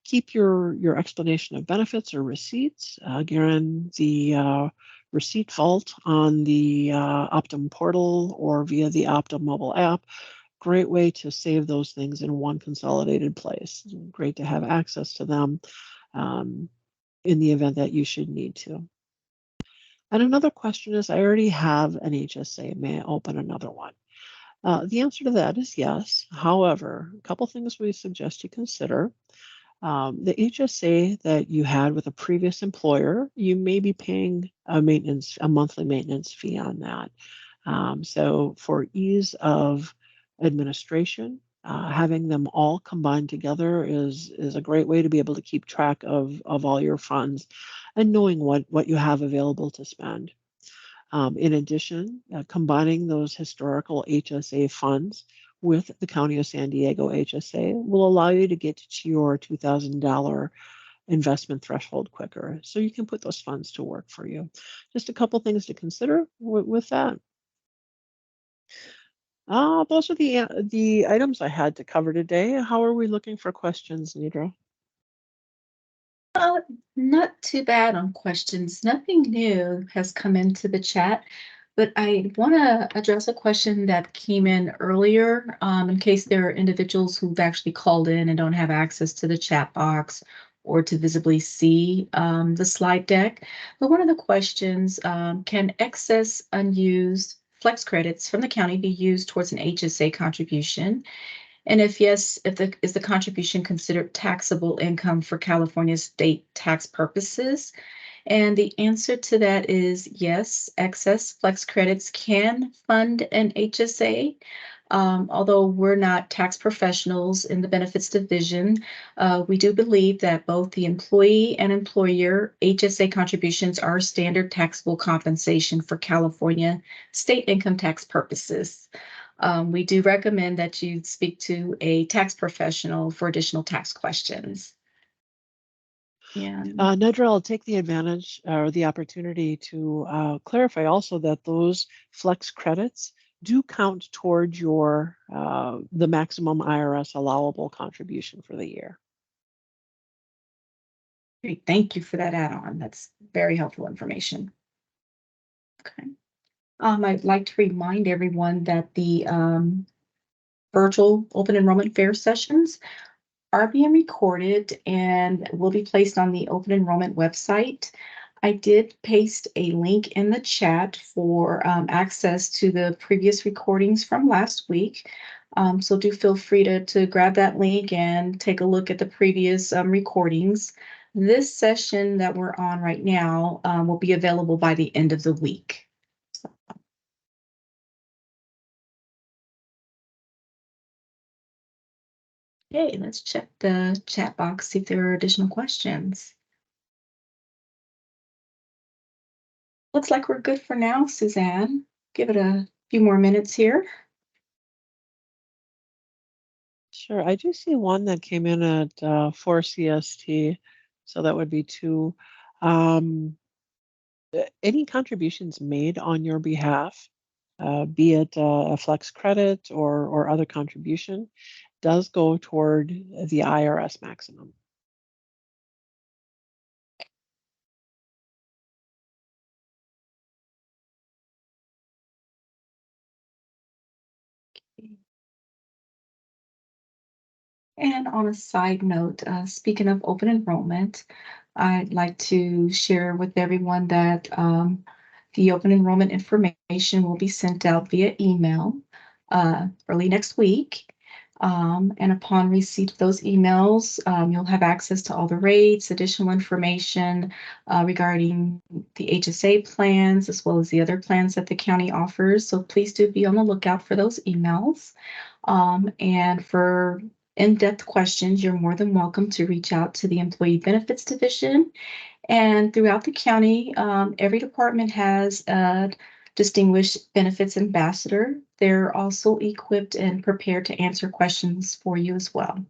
keep your explanation of benefits or receipts. Again, the receipt vault on the Optum portal or via the Optum mobile app. Great way to save those things in one consolidated place. Great to have access to them in the event that you should need to. And another question is, I already have an HSA. May I open another one? The answer to that is yes. However, a couple things we suggest you consider. The HSA that you had with a previous employer, you may be paying a monthly maintenance fee on that. So for ease of administration, having them all combined together is a great way to be able to keep track of all your funds and knowing what you have available to spend. In addition, combining those historical HSA funds with the County of San Diego HSA will allow you to get to your $2,000 investment threshold quicker. So you can put those funds to work for you. Just a couple things to consider with that. Those are the items I had to cover today. How are we looking for questions, Nidra?
Not too bad on questions. Nothing new has come into the chat, but I want to address a question that came in earlier in case there are individuals who've actually called in and don't have access to the chat box or to visibly see the slide deck. But one of the questions, can excess unused flex credits from the county be used towards an HSA contribution? And if yes, is the contribution considered taxable income for California state tax purposes? And the answer to that is yes, excess flex credits can fund an HSA. Although we're not tax professionals in the benefits division, we do believe that both the employee and employer HSA contributions are standard taxable compensation for California state income tax purposes. We do recommend that you speak to a tax professional for additional tax questions. And
Nedra, I'll take the advantage or the opportunity to clarify also that those flex credits do count towards your the maximum IRS allowable contribution for the year.
great, thank you for that add-on. That's very helpful information. Okay. I'd like to remind everyone that the virtual open enrollment fair sessions are being recorded and will be placed on the open enrollment website. I did paste a link in the chat for access to the previous recordings from last week. So do feel free to grab that link and take a look at the previous recordings. This session that we're on right now will be available by the end of the week. Okay, let's check the chat box, see if there are additional questions. Looks like we're good for now, Suzanne. Give it a few more minutes here.
Sure, I do see one that came in at 4 CST, so that would be 2. Any contributions made on your behalf, be it a flex credit or other contribution, does go toward the IRS maximum.
And on a side note, speaking of open enrollment, I'd like to share with everyone that the open enrollment information will be sent out via email early next week. And upon receipt of those emails, you'll have access to all the rates, additional information regarding the HSA plans, as well as the other plans that the county offers. So please do be on the lookout for those emails. And for in-depth questions, you're more than welcome to reach out to the Employee Benefits Division. And throughout the county, every department has a distinguished benefits ambassador. They're also equipped and prepared to answer questions for you as well.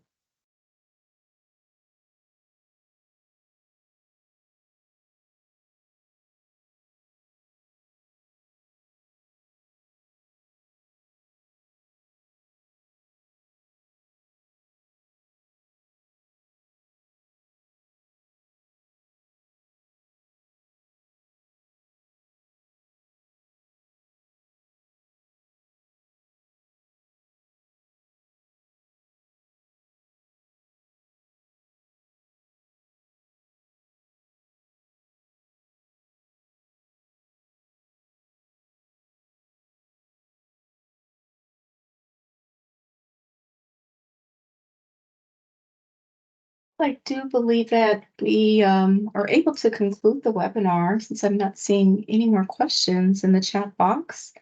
I do believe that we are able to conclude the webinar since I'm not seeing any more questions in the chat box.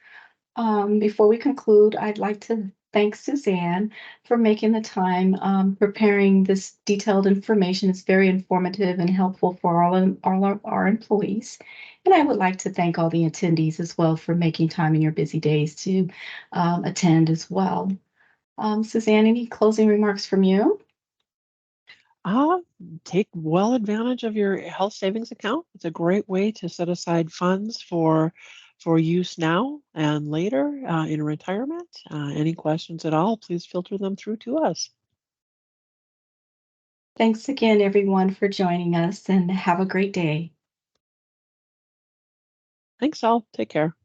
Before we conclude, I'd like to thank Suzanne for making the time preparing this detailed information. It's very informative and helpful for all of our employees. And I would like to thank all the attendees as well for making time in your busy days to attend as well. Suzanne, any closing remarks from you?
Take well advantage of your health savings account. It's a great way to set aside funds for use now and later in retirement. Any questions at all, please filter them through to us.
Thanks again, everyone, for joining us, and have a great day.
Thanks all. Take care.